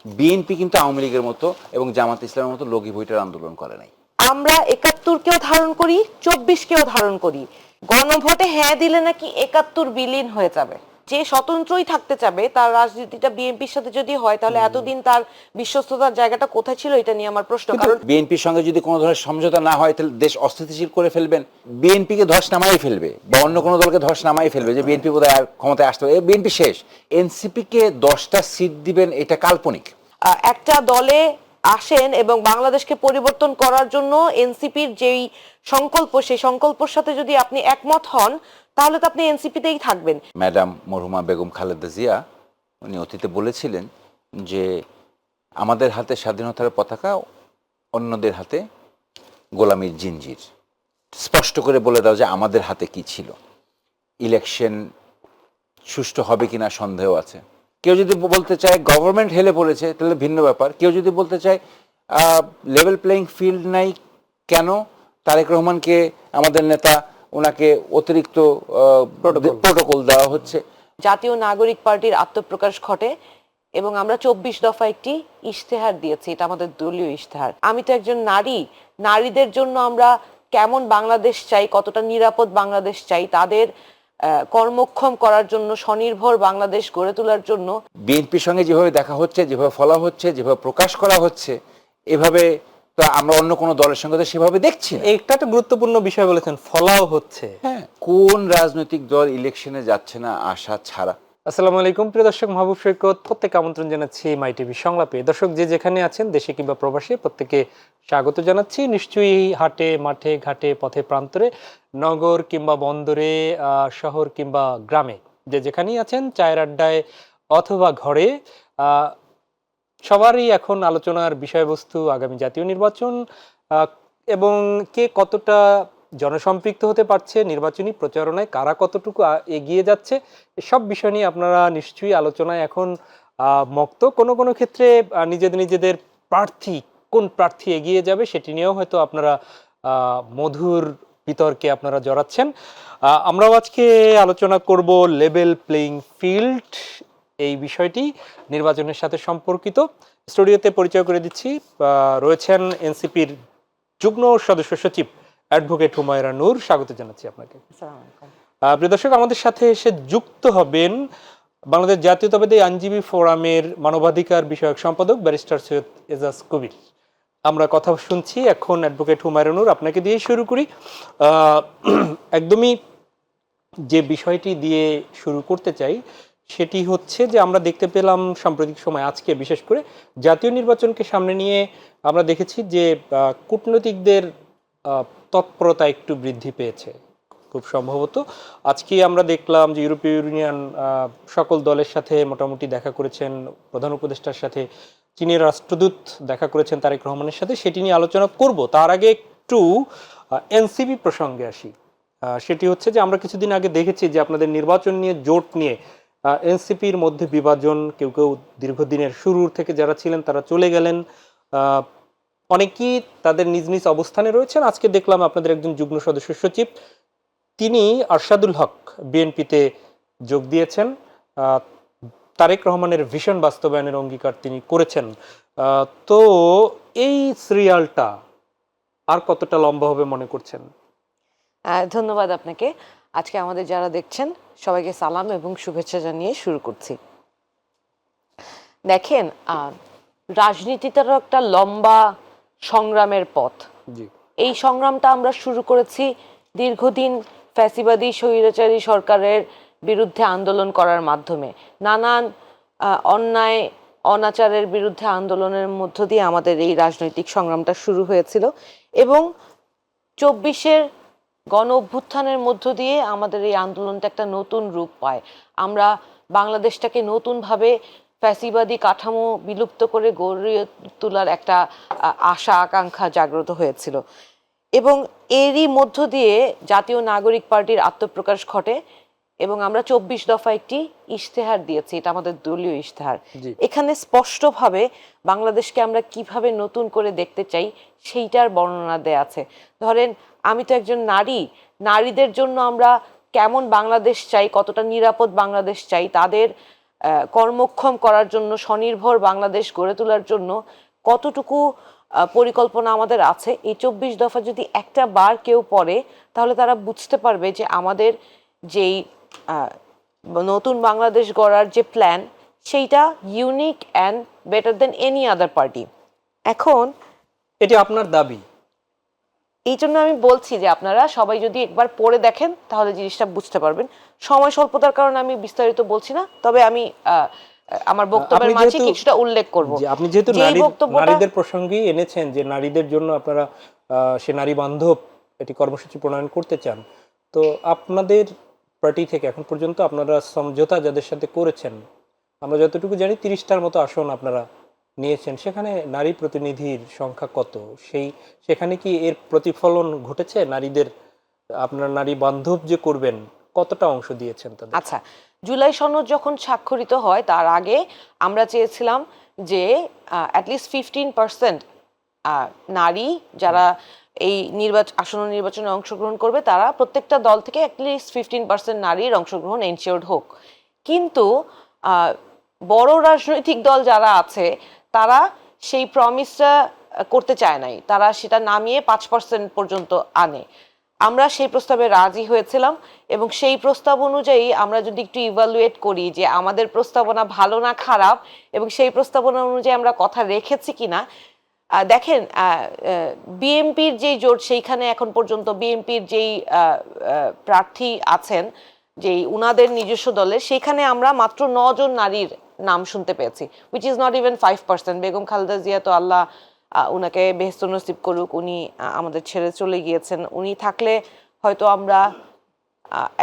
BNP কিন্তু আওয়ামী লীগের মতো এবং জামাত ইসলামের মতো লগি বইটার আন্দোলন করে নাই। আমরা ৭১-কেও ধারণ করি, ২৪-কেও ধারণ করি। গণভোটে হ্যাঁ দিলে নাকি ৭১ বিলীন হয়ে যাবে। যে স্বতন্ত্রই থাকতে চাবে তার রাজনীতিটা বিএনপির সাথে যদি হয়, তাহলে এতদিন তার বিশ্বস্ততার জায়গাটা কোথায় ছিল, এটা নিয়ে আমার প্রশ্ন। কারণ বিএনপির সঙ্গে যদি কোনো ধরনের সমঝোতা না হয় তাহলে দেশ অস্থিতিশীল করে ফেলবেন, বিএনপিকে ধস নামাই ফেলবে বা অন্য কোনো দলকে ধস নামাই ফেলবে যে বিএনপি বোধহয় আর ক্ষমতায় আসতে হবে, বিএনপি শেষ। এনসিপিকে 10টা সিট দিবেন, এটা কাল্পনিক। একটা দলে আসেন এবং বাংলাদেশকে পরিবর্তন করার জন্য এনসিপির যেই সংকল্প, সেই সংকল্পের সাথে যদি আপনি একমত হন, তাহলে তো আপনি এনসিপিতেই থাকবেন। ম্যাডাম মরহুমা বেগম খালেদা জিয়া উনি অতীতে বলেছিলেন যে আমাদের হাতে স্বাধীনতার পতাকা, অন্যদের হাতে গোলামীর জিঞ্জির। স্পষ্ট করে বলে দাও যে আমাদের হাতে কি ছিল। ইলেকশন সুষ্ঠু হবে কিনা সন্দেহ আছে। কেউ যদি বলতে চায় গভর্নমেন্ট হেলে পড়েছে, তাহলে ভিন্ন ব্যাপার। কেউ যদি বলতে চায় লেভেল প্লেইং ফিল্ড নাই, কেন তারেক রহমানকে আমাদের নেতা ওনাকে অতিরিক্ত প্রোটোকল দেওয়া হচ্ছে। জাতীয় নাগরিক পার্টির আত্মপ্রকাশ ঘটে এবং আমরা ২৪ দফা একটি ইশতেহার দিয়েছি, এটা আমাদের দলীয় ইশতেহার। আমি তো একজন নারী, নারীদের জন্য আমরা কেমন বাংলাদেশ চাই, কতটা নিরাপদ বাংলাদেশ চাই, তাদের কর্মক্ষম করার জন্য, স্বনির্ভর বাংলাদেশ গড়ে তোলার জন্য। বিএনপির সঙ্গে যেভাবে দেখা হচ্ছে, যেভাবে ফলা হচ্ছে, যেভাবে প্রকাশ করা হচ্ছে, এভাবে তো আমরা অন্য কোনো দলের সঙ্গে তো সেভাবে দেখছি না। একটা একটা গুরুত্বপূর্ণ বিষয় বলেছেন, ফলাও হচ্ছে। হ্যাঁ, কোন রাজনৈতিক দল ইলেকশনে যাচ্ছে না আশা ছাড়া? আসসালামু আলাইকুম প্রিয় দর্শক, মাহবুব সৈকত প্রত্যেককে আমন্ত্রণ জানাচ্ছি মাই টিভি সংলাপে। দর্শক যে যেখানে আছেন, দেশে কিংবা প্রবাসে, প্রত্যেককে স্বাগত জানাচ্ছি। নিশ্চয়ই হাটে, মাঠে, ঘাটে, পথে, প্রান্তরে, নগর কিংবা বন্দরে, শহর কিংবা গ্রামে, যে যেখানেই আছেন, চায়ের আড্ডায় অথবা ঘরে, সবারই এখন আলোচনার বিষয়বস্তু আগামী জাতীয় নির্বাচন এবং কে কতটা জনসম্পৃক্ত হতে পারছে নির্বাচনী প্রচারণায়, কারা কতটুকু এগিয়ে যাচ্ছে, সব বিষয় নিয়ে আপনারা নিশ্চয়ই আলোচনায় এখন মক্ত। কোনো কোনো ক্ষেত্রে নিজেদের প্রার্থী, কোন প্রার্থী এগিয়ে যাবে সেটি নিয়েও হয়তো আপনারা মধুর বিতর্কে আপনারা জড়াচ্ছেন। আমরাও আজকে আলোচনা করব লেভেল প্লেইং ফিল্ড, এই বিষয়টি নির্বাচনের সাথে সম্পর্কিত। স্টুডিওতে পরিচয় করে দিচ্ছি, রয়েছেন এনসিপির যুগ্ম সদস্য সচিব অ্যাডভোকেট হুমায়রা নূর, স্বাগত জানাচ্ছি আপনাকে। প্রিয় দর্শক, আমাদের সাথে এসে যুক্ত হবেন বাংলাদেশ জাতীয়তাবাদী আইনজীবী ফোরামের মানবাধিকার বিষয়ক সম্পাদক ব্যারিস্টার সৈয়দ এজাজ কবির। আমরা কথা শুনছি এখন অ্যাডভোকেট হুমায়রা নূর, আপনাকে দিয়ে শুরু করি। একদমই যে বিষয়টি দিয়ে শুরু করতে চাই সেটি হচ্ছে যে আমরা দেখতে পেলাম সাম্প্রতিক সময়, আজকে বিশেষ করে জাতীয় নির্বাচনকে সামনে নিয়ে আমরা দেখেছি যে কূটনৈতিকদের তৎপরতা একটু বৃদ্ধি পেয়েছে। খুব সম্ভবত আজকে আমরা দেখলাম যে ইউরোপীয় ইউনিয়ন সকল দলের সাথে মোটামুটি দেখা করেছেন, প্রধান উপদেষ্টার সাথে চীনের রাষ্ট্রদূত দেখা করেছেন তারেক রহমানের সাথে, সেটি নিয়ে আলোচনা করব। তার আগে একটু এনসিপি প্রসঙ্গে আসি। সেটি হচ্ছে যে আমরা কিছুদিন আগে দেখেছি যে আপনাদের নির্বাচন নিয়ে, জোট নিয়ে এনসিপির মধ্যে বিভাজন, কেউ কেউ দীর্ঘদিনের শুরু থেকে যারা ছিলেন তারা চলে গেলেন, অনেকেই তাদের নিজ নিজ অবস্থানে রয়েছেন। আজকে দেখলাম আপনাদের একজন যুগ্ম সদস্য সচিব, তিনি আরশাদুল হক বিএনপিতে যোগ দিয়েছেন। তারেক রহমানের ভিশন বাস্তবায়নের অঙ্গীকার তিনি করেছেন। তো এই সিরিয়ালটা আর কতটা লম্বা হবে মনে করছেন? ধন্যবাদ আপনাকে। আজকে আমাদের যারা দেখছেন সবাইকে সালাম এবং শুভেচ্ছা জানিয়ে শুরু করছি। দেখেন, রাজনীতিটারও একটা লম্বা সংগ্রামের পথ। এই সংগ্রামটা আমরা শুরু করেছি দীর্ঘদিন ফ্যাসিবাদী স্বৈরাচারী সরকারের বিরুদ্ধে আন্দোলন করার মাধ্যমে। নানান অন্যায় অনাচারের বিরুদ্ধে আন্দোলনের মধ্য দিয়ে আমাদের এই রাজনৈতিক সংগ্রামটা শুরু হয়েছিল এবং ২৪-এর গণ অভ্যুত্থানের মধ্য দিয়ে আমাদের এই আন্দোলনটা একটা নতুন রূপ পায়। আমরা বাংলাদেশটাকে নতুনভাবে ফ্যাসিবাদী কাঠামো বিলুপ্ত করে গড়ে তোলার একটা আশা আকাঙ্ক্ষা জাগ্রত হয়েছিল এবং এরই মধ্য দিয়ে জাতীয় নাগরিক পার্টির আত্মপ্রকাশ ঘটে এবং আমরা ২৪ দফা একটি ইশতেহার দিয়েছি, এটা আমাদের দলীয় ইশতেহার। এখানে স্পষ্টভাবে বাংলাদেশকে আমরা কিভাবে নতুন করে দেখতে চাই সেইটার বর্ণনা দেয়া আছে। ধরেন, আমি তো একজন নারী, নারীদের জন্য আমরা কেমন বাংলাদেশ চাই, কতটা নিরাপদ বাংলাদেশ চাই, তাদের কর্মক্ষম করার জন্য, স্বনির্ভর বাংলাদেশ গড়ে তোলার জন্য কতটুকু পরিকল্পনা আমাদের আছে, এই 24 দফা যদি একটা বার কেউ পড়ে তাহলে তারা বুঝতে পারবে যে আমাদের যেই নতুন বাংলাদেশ গড়ার যে প্ল্যান, সেইটা unique and better than any other party. এখন এটি আপনার দাবি? এই জন্য আমি বলছি যে আপনারা সবাই যদি একবার পড়ে দেখেন তাহলে জিনিসটা বুঝতে পারবেন। সময় স্বল্পতার কারণে আমি বিস্তারিত বলছি না, তবে আমি আমার বক্তব্যের মাঝে কিছুটা উল্লেখ করব। আপনি যেহেতু নারীদের প্রসঙ্গেই এনেছেন যে নারীদের জন্য আপনারা সে নারী বান্ধব এটি কর্মসূচি প্রণয়ন করতে চান, তো আপনাদের পার্টি থেকে এখন পর্যন্ত আপনারা সমঝোতা যাদের সাথে করেছেন, আমরা যতটুকু জানি 30টার মতো আসন আপনারা নিয়েছেন, সেখানে নারী প্রতিনিধির সংখ্যা কত? সেখানে কি এর প্রতিফলন ঘটেছে? নারীদের আপনারা নারী বান্ধব যে করবেন, কতটা অংশ দিয়েছেন তাদের? আচ্ছা, জুলাই সনদ যখন স্বাক্ষরিত হয় তার আগে আমরা চেয়েছিলাম যে অ্যাটলিস্ট 15% নারী যারা এই আসন্ন নির্বাচনে অংশগ্রহণ করবে, তারা প্রত্যেকটা দল থেকে অ্যাটলিস্ট 15% নারীর অংশগ্রহণ এনশিওর্ড হোক। কিন্তু বড় রাজনৈতিক দল যারা আছে তারা সেই প্রমিসটা করতে চায় নাই, তারা সেটা নামিয়ে 5% পর্যন্ত আনে। আমরা সেই প্রস্তাবে রাজি হয়েছিলাম এবং সেই প্রস্তাব অনুযায়ী আমরা যদি একটু ইভালুয়েট করি যে আমাদের প্রস্তাবনা ভালো না খারাপ এবং সেই প্রস্তাবনা অনুযায়ী আমরা কথা রেখেছি কিনা, দেখেন বিএনপির যেই জোট, সেইখানে এখন পর্যন্ত বিএনপির যেই প্রার্থী আছেন, যেই উনাদের নিজস্ব দলের, সেখানে আমরা মাত্র 9 জন নারীর নাম শুনতে পেয়েছি, which is not even 5%। Begum Khaleda Zia তো আল্লাহ উনাকে বেহেশত নসিব করুক, উনি আমাদের ছেড়ে চলে গিয়েছেন। উনি থাকলে হয়তো আমরা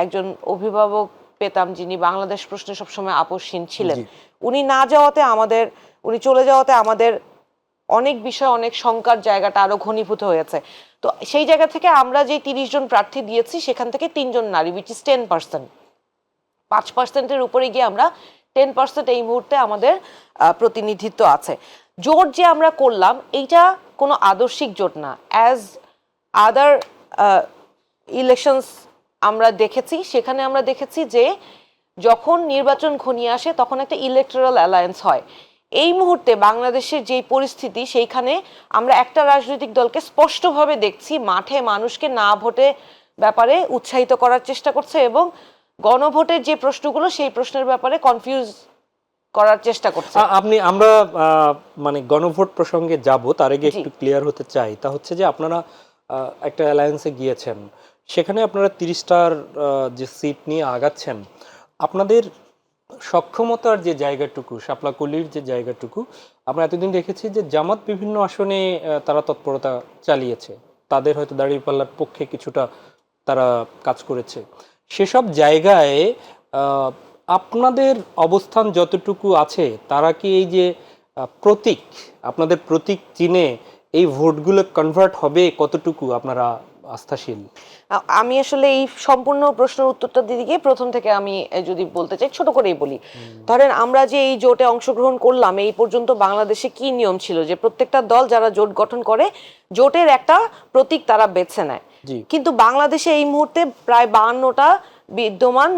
একজন অভিভাবক পেতাম যিনি বাংলাদেশ প্রশ্নে সবসময় আপোষহীন ছিলেন। উনি চলে যাওয়াতে আমাদের অনেক বিষয়, অনেক শঙ্কার জায়গাটা আরো ঘনীভূত হয়েছে। তো সেই জায়গা থেকে আমরা যে 30 জন প্রার্থী দিয়েছি সেখান থেকে 3 জন নারী, উইচ ইজ 10%। 5%-এর উপরে গিয়ে আমরা 10% এই মুহূর্তে আমাদের প্রতিনিধিত্ব আছে। জোট যে আমরা করলাম এইটা কোনো আদর্শিক জোট না। অ্যাজ আদার ইলেকশনস আমরা দেখেছি, সেখানে আমরা দেখেছি যে যখন নির্বাচন ঘনিয়ে আসে তখন একটা ইলেকটোরাল অ্যালায়েন্স হয়। এই মুহূর্তে বাংলাদেশের যে পরিস্থিতি, সেইখানে আমরা একটা রাজনৈতিক দলকে স্পষ্টভাবে দেখছি মাঠে মানুষকে না ভোটে ব্যাপারে উৎসাহিত করার চেষ্টা করছে এবং গণভোটের যে প্রশ্নগুলো সেই প্রশ্নের ব্যাপারে কনফিউজ করার চেষ্টা করছে। আমরা মানে গণভোট প্রসঙ্গে যাব, তার আগে একটু ক্লিয়ার হতে চাই। তা হচ্ছে যে আপনারা একটা অ্যালায়েন্সে গিয়েছেন, সেখানে আপনারা 30টার যে সিট নিয়ে আগাচ্ছেন, আপনাদের সক্ষমতার যে জায়গাটুকু, শাপলাকলির যে জায়গাটুকু, আমরা এতদিন দেখেছি যে জামাত বিভিন্ন আসনে তারা তৎপরতা চালিয়েছে, তাদের হয়তো দাঁড়িপাল্লার পক্ষে কিছুটা তারা কাজ করেছে। সেসব জায়গায় আপনাদের অবস্থান যতটুকু আছে, তারা কি এই যে প্রতীক, আপনাদের প্রতীক চিনে এই ভোটগুলো কনভার্ট হবে, কতটুকু আপনারা আস্থাশীল? আমি আসলে এই সম্পূর্ণ প্রশ্নের উত্তরটা দিকে প্রথম থেকে আমি যদি বলতে চাই, ছোট করেই বলি। ধরেন আমরা যে এই জোটে অংশগ্রহণ করলাম, এই পর্যন্ত বাংলাদেশে কি নিয়ম ছিল যে প্রত্যেকটা দল যারা জোট গঠন করে জোটের একটা প্রতীক তারা বেছে নেয়। কিন্তু বাংলাদেশে এই মুহূর্তে প্রায় 52টা বিদ্যমান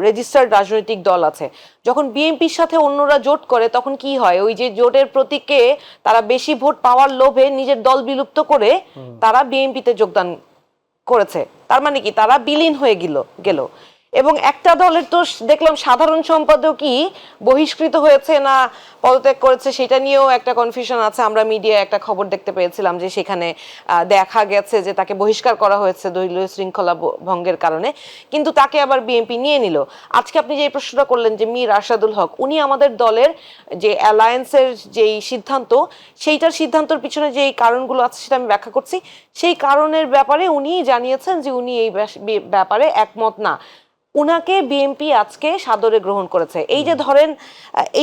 রেজিস্টার্ড রাজনৈতিক দল আছে। যখন বিএনপির সাথে অন্যরা জোট করে তখন কি হয়, ওই যে জোটের প্রতীকে তারা বেশি ভোট পাওয়ার লোভে নিজের দল বিলুপ্ত করে তারা বিএনপিতে যোগদান করেছে। তার মানে কি, তারা বিলীন হয়ে গেল। এবং একটা দলের তো দেখলাম সাধারণ সম্পাদকই বহিষ্কৃত হয়েছে না পদত্যাগ করেছে, সেটা নিয়েও একটা কনফিউশন আছে। আমরা মিডিয়ায় একটা খবর দেখতে পেয়েছিলাম যে সেখানে দেখা গেছে যে তাকে বহিষ্কার করা হয়েছে দলীয় শৃঙ্খলা ভঙ্গের কারণে, কিন্তু তাকে আবার বিএনপি নিয়ে নিল। আজকে আপনি যে প্রশ্নটা করলেন যে মীর আরশাদুল হক, উনি আমাদের দলের যে অ্যালায়েন্সের যেই সিদ্ধান্ত, সেইটার সিদ্ধান্তের পিছনে যে কারণগুলো আছে সেটা আমি ব্যাখ্যা করছি। সেই কারণের ব্যাপারে উনি জানিয়েছেন যে উনি এই ব্যাপারে একমত না। উনাকে বিএনপি আজকে সাদরে গ্রহণ করেছে। এই যে ধরেন,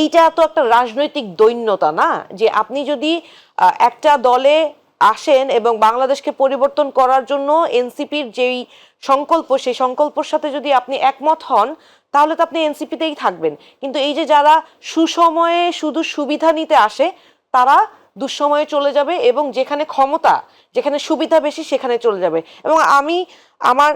এইটা তো একটা রাজনৈতিক দৈন্যতা না, যে আপনি যদি একটা দলে আসেন এবং বাংলাদেশকে পরিবর্তন করার জন্য এনসিপির যেই সংকল্প, সেই সংকল্পের সাথে যদি আপনি একমত হন তাহলে তো আপনি এনসিপিতেই থাকবেন। কিন্তু এই যে যারা সুসময়ে শুধু সুবিধা নিতে আসে, তারা দুঃসময়ে চলে যাবে এবং যেখানে ক্ষমতা, যেখানে সুবিধা বেশি সেখানে চলে যাবে। এবং আমি আমার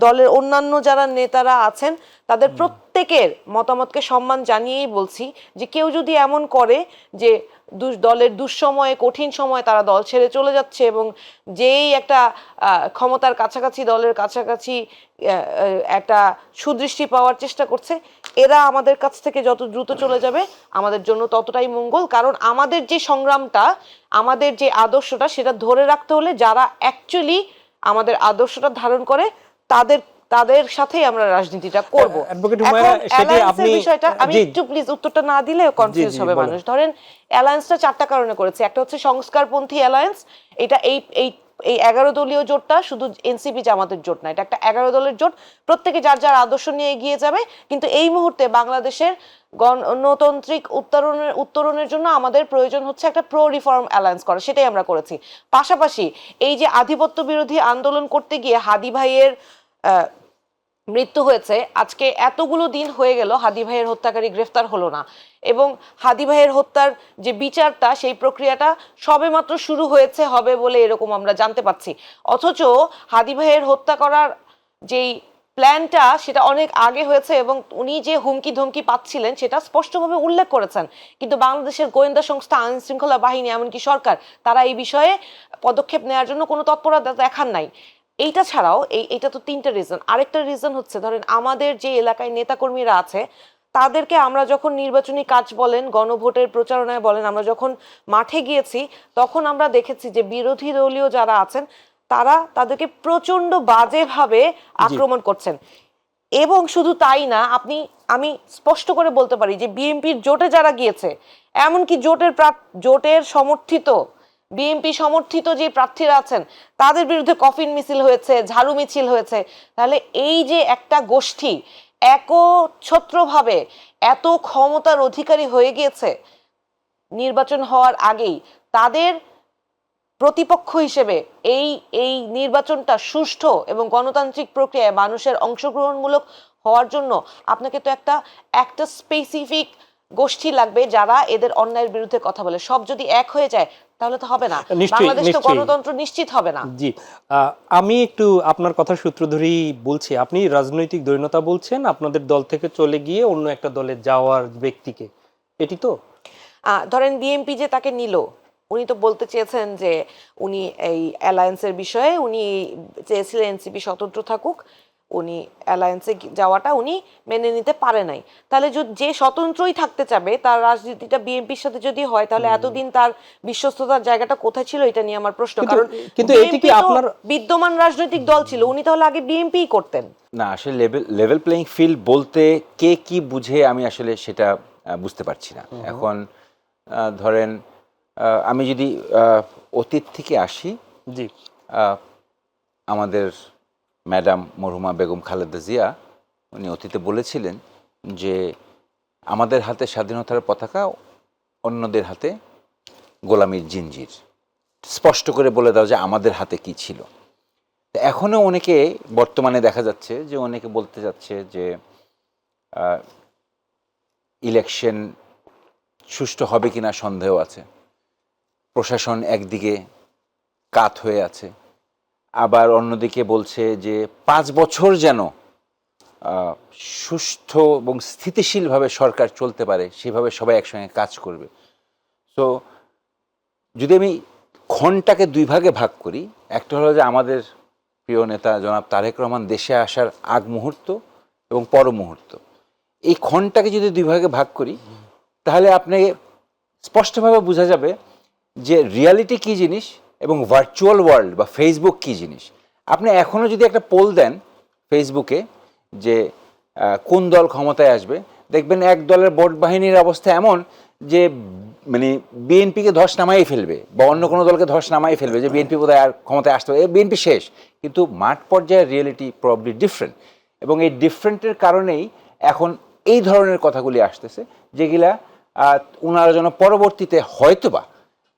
দলের অন্যান্য যারা নেতারা আছেন তাদের প্রত্যেকের মতামতকে সম্মান জানিয়েই বলছি যে কেউ যদি এমন করে যে দলের দুঃসময়ে কঠিন সময়ে তারা দল ছেড়ে চলে যাচ্ছে এবং যেই একটা ক্ষমতার কাছাকাছি দলের কাছাকাছি একটা সুদৃষ্টি পাওয়ার চেষ্টা করছে, এরা আমাদের কাছ থেকে যত দ্রুত চলে যাবে আমাদের জন্য ততটাই মঙ্গল। কারণ আমাদের যে সংগ্রামটা, আমাদের যে আদর্শটা, সেটা ধরে রাখতে হলে যারা অ্যাকচুয়ালি আমাদের আদর্শটা ধারণ করে তাদের সাথেই আমরা রাজনীতিটা করব। বিষয়টা আমি একটু প্লিজ উত্তরটা না দিলে কনফিউজ হবে মানুষ। ধরেন অ্যালায়েন্সটা 4টা কারণে করেছে। একটা হচ্ছে সংস্কারপন্থী অ্যালায়েন্স, এটা এই 11 দলীয় জোটটা শুধু এনসিপি জামাতের জোট না, এটা একটা 11 দলের জোট, প্রত্যেকে যার যার আদর্শ নিয়ে এগিয়ে যাবে। কিন্তু এই মুহূর্তে বাংলাদেশের গণতান্ত্রিক উত্তরণের জন্য আমাদের প্রয়োজন হচ্ছে একটা প্রো রিফর্ম অ্যালায়েন্স করা, সেটাই আমরা করেছি। পাশাপাশি এই যে আধিপত্য বিরোধী আন্দোলন করতে গিয়ে হাদি ভাইয়ের মৃত্যু হয়েছে, আজকে এতগুলো দিন হয়ে গেল হাদি ভাইয়ের হত্যাকারী গ্রেফতার হলো না, এবং হাদি ভাইয়ের হত্যার যে বিচারটা, সেই প্রক্রিয়াটা সবেমাত্র শুরু হয়েছে হবে বলে এরকম আমরা জানতে পাচ্ছি। অথচ হাদি ভাইয়ের হত্যা করার যেই প্ল্যানটা সেটা অনেক আগে হয়েছে এবং উনি যে হুমকি ধমকি পাচ্ছিলেন সেটা স্পষ্টভাবে উল্লেখ করেছেন। কিন্তু বাংলাদেশের গোয়েন্দা সংস্থা, আইন শৃঙ্খলা বাহিনী, এমনকি সরকার, তারা এই বিষয়ে পদক্ষেপ নেওয়ার জন্য কোনো তৎপরতা দেখান নাই। এইটা ছাড়াও এইটা তো 3টা রিজন। আরেকটা রিজন হচ্ছে, ধরেন আমাদের যে এলাকায় নেতাকর্মীরা আছে তাদেরকে আমরা যখন নির্বাচনী কাজ বলেন, গণভোটের প্রচারণায় বলেন, আমরা যখন মাঠে গিয়েছি তখন আমরা দেখেছি যে বিরোধী দলীয় যারা আছেন তারা তাদেরকে প্রচন্ড বাজেভাবে আক্রমণ করছেন। এবং শুধু তাই না, আমি স্পষ্ট করে বলতে পারি যে বিএনপির জোটে যারা গিয়েছে, এমনকি জোটের সমর্থিত, বিএনপি সমর্থিত যে প্রার্থীরা আছেন তাদের বিরুদ্ধে কফিন মিছিল হয়েছে, ঝাড়ু মিছিল হয়েছে। তাহলে এই যে একটা গোষ্ঠী একচ্ছত্রভাবে এত ক্ষমতার অধিকারী হয়ে গিয়েছে নির্বাচন হওয়ার আগেই, তাদের প্রতিপক্ষ হিসেবে এই নির্বাচনটা সুষ্ঠু এবং গণতান্ত্রিক প্রক্রিয়ায় মানুষের অংশগ্রহণমূলক হওয়ার জন্য আপনাকে তো একটা স্পেসিফিক গোষ্ঠী লাগবে যারা এদের অন্যায়ের বিরুদ্ধে কথা বলে। সব যদি এক হয়ে যায় তাহলে তো হবে না, বাংলাদেশ তো গণতন্ত্র নিশ্চিত হবে না। জি, আমি একটু আপনার কথা সূত্র ধরেই বলছি। আপনি রাজনৈতিক দৈন্যতা বলছেন আপনাদের দল থেকে চলে গিয়ে অন্য একটা দলে যাওয়ার ব্যক্তিকে, এটি তো? ধরেন বিএনপি যে তাকে নিল, উনি তো বলতে চেয়েছেন যে উনি এই অ্যালায়েন্সের বিষয়ে উনি চেয়েছিলেন এনসিপি স্বতন্ত্র থাকুক, উনি অ্যালায়েন্সে যাওয়াটা উনি মেনে নিতে পারে নাই। তাহলে যে স্বতন্ত্রই থাকতে চাবে তার রাজনীতিটা বিএনপির সাথে যদি হয়, তাহলে এতদিন তার বিশ্বস্ততার জায়গাটা কোথায় ছিল এটা নিয়ে আমার প্রশ্ন। কারণ কিন্তু এটি কি আপনার বিদ্যমান রাজনৈতিক দল ছিল, উনি তাহলে আগে বিএনপিই করতেন না। আসলে লেভেল প্লেইং ফিল্ড বলতে কে কি বুঝে আমি আসলে সেটা বুঝতে পারছি না এখন। ধরেন আমি যদি অতীত থেকে আসি, জি, আমাদের ম্যাডাম মরহুমা বেগম খালেদা জিয়া উনি অতীতে বলেছিলেন যে আমাদের হাতে স্বাধীনতার পতাকা, অন্যদের হাতে গোলামির জিঞ্জির। স্পষ্ট করে বলে দাও যে আমাদের হাতে কি ছিল। এখনও অনেকে বর্তমানে দেখা যাচ্ছে যে অনেকে বলতে যাচ্ছে যে ইলেকশন সুষ্ঠু হবে কিনা সন্দেহ আছে, প্রশাসন একদিকে কাত হয়ে আছে, আবার অন্যদিকে বলছে যে 5 বছর যেন সুষ্ঠু এবং স্থিতিশীলভাবে সরকার চলতে পারে, সেভাবে সবাই একসঙ্গে কাজ করবে। সো যদি আমি ক্ষণটাকে 2 ভাগে ভাগ করি, একটা হলো যে আমাদের প্রিয় নেতা জনাব তারেক রহমান দেশে আসার আগ মুহূর্ত এবং পর মুহূর্ত, এই ক্ষণটাকে যদি 2 ভাগে ভাগ করি তাহলে আপনি স্পষ্টভাবে বোঝা যাবে যে রিয়ালিটি কী জিনিস এবং ভার্চুয়াল ওয়ার্ল্ড বা ফেসবুক কী জিনিস। আপনি এখনও যদি একটা পোল দেন ফেসবুকে যে কোন দল ক্ষমতায় আসবে, দেখবেন এক দলের ভোট বাহিনীর অবস্থা এমন যে মানে বিএনপিকে ধস নামাই ফেলবে বা অন্য কোনো দলকে ধস নামাই ফেলবে, যে বিএনপি বোধহয় আর ক্ষমতায় আসতে হবে, বিএনপি শেষ। কিন্তু মাঠ পর্যায়ের রিয়েলিটি প্রবাবলি ডিফারেন্ট, এবং এই ডিফারেন্টের কারণেই এখন এই ধরনের কথাগুলি আসতেছে, যেগুলা ওনারা যেন পরবর্তীতে হয়তোবা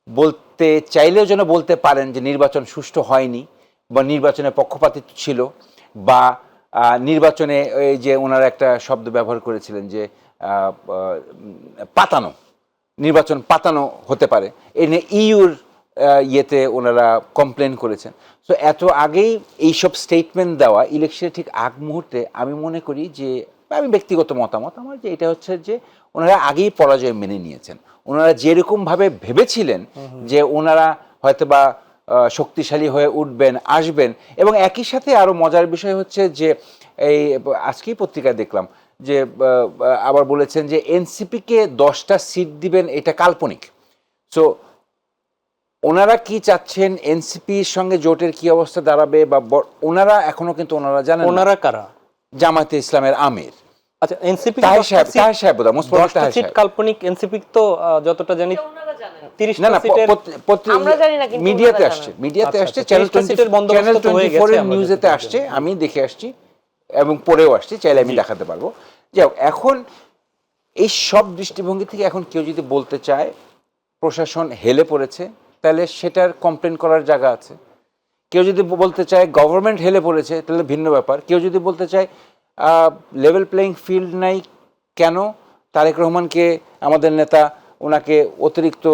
বলতে চাইলেও যেন বলতে পারেন যে নির্বাচন সুষ্ঠু হয়নি বা নির্বাচনে পক্ষপাতিত্ব ছিল, বা নির্বাচনে এই যে ওনারা একটা শব্দ ব্যবহার করেছিলেন যে পাতানো, নির্বাচন পাতানো হতে পারে। এ নিয়ে ইউর ইয়েতে ওনারা কমপ্লেন করেছেন। তো এত আগেই এইসব স্টেটমেন্ট দেওয়া ইলেকশনের ঠিক আগ মুহূর্তে আমি মনে করি যে, আমি ব্যক্তিগত মতামত আমার যে এটা হচ্ছে যে ওনারা আগেই পরাজয় মেনে নিয়েছেন। ওনারা যেরকমভাবে ভেবেছিলেন যে ওনারা হয়তোবা শক্তিশালী হয়ে উঠবেন, আসবেন, এবং একই সাথে আরও মজার বিষয় হচ্ছে যে এই আজকেই পত্রিকায় দেখলাম যে আবার বলেছেন যে এনসিপিকে 10টা সিট দিবেন, এটা কাল্পনিক। সো ওনারা কি চাচ্ছেন, এনসিপির সঙ্গে জোটের কি অবস্থা দাঁড়াবে, বা ওনারা এখনো কিন্তু ওনারা জানেন না। ওনারা কারা? জামায়াতে ইসলামের আমির আচ্ছা, এনসিপি তাহের সাহেব বোধহয়, মোস্ট প্রবাবলি তাহের সিট সাহেব। কাল্পনিক, এনসিপি তো যতটা জানি 30 না না, সিটের আমরা জানি না, কিন্তু মিডিয়াতে ওনারা আসছে, জানেন। মিডিয়াতে আচ্ছা, আসছে, আচ্ছা, চ্যানেল 30 সিটের বন্দোবস্ত চ্যানেল তো হয়ে 24 গেছে এর আমরা নিউজেতে যতটুকু আসছে, জানি। আমি দেখে আসছি এবং পড়েও আসছি, চাইলে আমি দেখাতে পারবো। যাই হোক, এখন এই সব দৃষ্টিভঙ্গি থেকে এখন কেউ যদি বলতে চায় প্রশাসন হেলে পড়েছে, তাহলে সেটার কমপ্লেন করার জায়গা আছে। কেউ যদি বলতে চায় গভর্নমেন্ট হেলে পড়েছে, তাহলে ভিন্ন ব্যাপার। কেউ যদি বলতে চায় লেভেল প্লেইং ফিল্ড নাই, কেন তারেক রহমানকে আমাদের নেতা ওনাকে অতিরিক্ত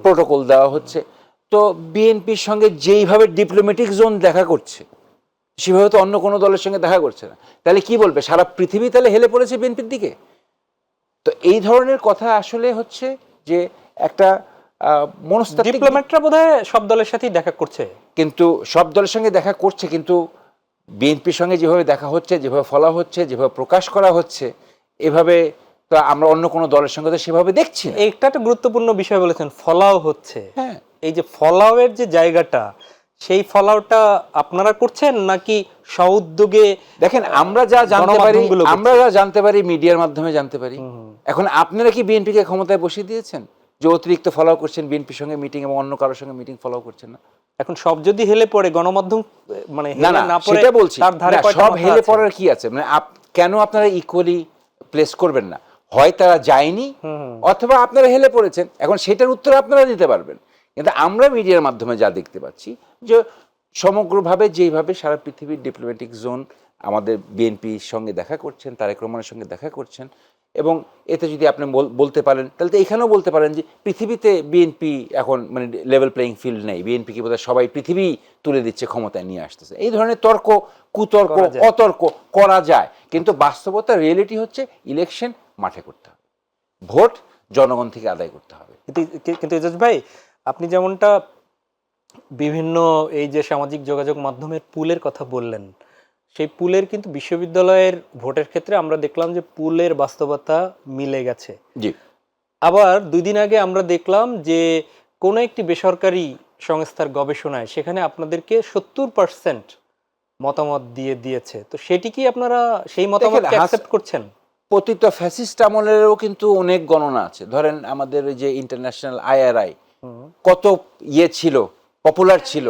প্রোটোকল দেওয়া হচ্ছে, তো বিএনপির সঙ্গে যেইভাবে ডিপ্লোম্যাটিক জোন দেখা করছে সেভাবে তো অন্য কোনো দলের সঙ্গে দেখা করছে না, তাহলে কি বলবে সারা পৃথিবী তাহলে হেলে পড়েছে বিএনপির দিকে? তো এই ধরনের কথা আসলে হচ্ছে যে একটা মনস্তাত্ত্বিক, ডিপ্লোম্যাটরা বোধহয় সব দলের সাথেই দেখা করছে, কিন্তু সব দলের সঙ্গে দেখা করছে, কিন্তু বিএনপির সঙ্গে যেভাবে দেখা হচ্ছে, যেভাবে ফলা হচ্ছে, যেভাবে প্রকাশ করা হচ্ছে, এভাবে তো আমরা অন্য কোনো দলের সঙ্গে তো সেভাবে দেখছি না। এইটা একটা গুরুত্বপূর্ণ বিষয় বলেছেন, ফলাও হচ্ছে। হ্যাঁ, এই যে ফলাওয়ের যে জায়গাটা, সেই আপনারা করছেন নাকি স্বউদ্যোগে? দেখেন, আমরা যা জানতে পারি, গণমাধ্যমগুলো করছে। আমরা যা জানতে পারি মিডিয়ার মাধ্যমে জানতে পারি। এখন আপনারা কি বিএনপিকে ক্ষমতায় বসিয়ে দিয়েছেন যে অতিরিক্ত ফলো করছেন বিএনপির সঙ্গে মিটিং এবং অন্য কারোর সঙ্গে মিটিং ফলো করছেন না? এখন সব যদি হেলে পড়ে, গণমাধ্যম মানে না হেলে না, না পড়ে, সেটা বলছি তার ধারে না, কয়টা সব মাথা হেলে আছে? পড়ার কি আছে? মানে কেন আপনারা ইকুয়ালি প্লেস করবেন না? হয় তারা যায়নি, অথবা আপনারা হেলে পড়েছেন। এখন সেটার উত্তর আপনারা দিতে পারবেন। কিন্তু আমরা মিডিয়ার মাধ্যমে যা দেখতে পাচ্ছি যে সমগ্রভাবে যেইভাবে সারা পৃথিবীর ডিপ্লোম্যাটিক জোন আমাদের বিএনপির সঙ্গে দেখা করছেন, তারেক রহমানের সঙ্গে দেখা করছেন, এবং এতে যদি আপনি বলতে পারেন, তাহলে তো এখানেও বলতে পারেন যে পৃথিবীতে বিএনপি এখন মানে লেভেল প্লেইং ফিল্ড নেই, বিএনপিকে বোধহয় সবাই পৃথিবী তুলে দিচ্ছে, ক্ষমতায় নিয়ে আসতেছে। এই ধরনের তর্ক, কুতর্ক, করা যায়। অতর্ক করা যায়, কিন্তু বাস্তবতা, রিয়েলিটি হচ্ছে ইলেকশন মাঠে করতে হবে, ভোট জনগণ থেকে আদায় করতে হবে। কিন্তু এজাজ ভাই, আপনি যেমনটা বিভিন্ন এই যে সামাজিক যোগাযোগ মাধ্যমের পুলের কথা বললেন, সেই পুলের কিন্তু বিশ্ববিদ্যালয়ের ভোটের ক্ষেত্রে আমরা দেখলাম যে পুলের বাস্তবতা মিলে গেছে। জি, আবার 2 দিন আগে আমরা দেখলাম যে কোনো একটি বেসরকারি সংস্থার গবেষণায় সেখানে আপনাদেরকে 70% মতামত দিয়েছে। তো সেটি কি আপনারা সেই মতামতকে অ্যাকসেপ্ট করছেন? পতিত ফ্যাসিস্ট আমলেরও কিন্তু অনেক গণনা আছে। ধরেন আমাদের ওই যে ইন্টারন্যাশনাল IRI কত ছিল, পপুলার ছিল,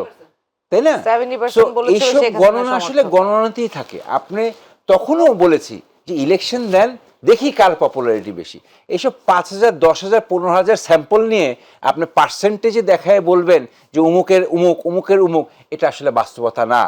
তাই না? 70% বলেছিল এইসব শেখ হাসিনার গণনা আসলে সমর্থক। গণনাতেই থাকে। আপনি তখনও বলেছি যে ইলেকশন দেন, দেখি কার পপুলারিটি বেশি। এইসব 5,000, 10,000, 15,000 স্যাম্পল নিয়ে আপনি পার্সেন্টেজে দেখায় বলবেন যে উমুকের উমুক, উমুকের উমুক, এটা আসলে বাস্তবতা না।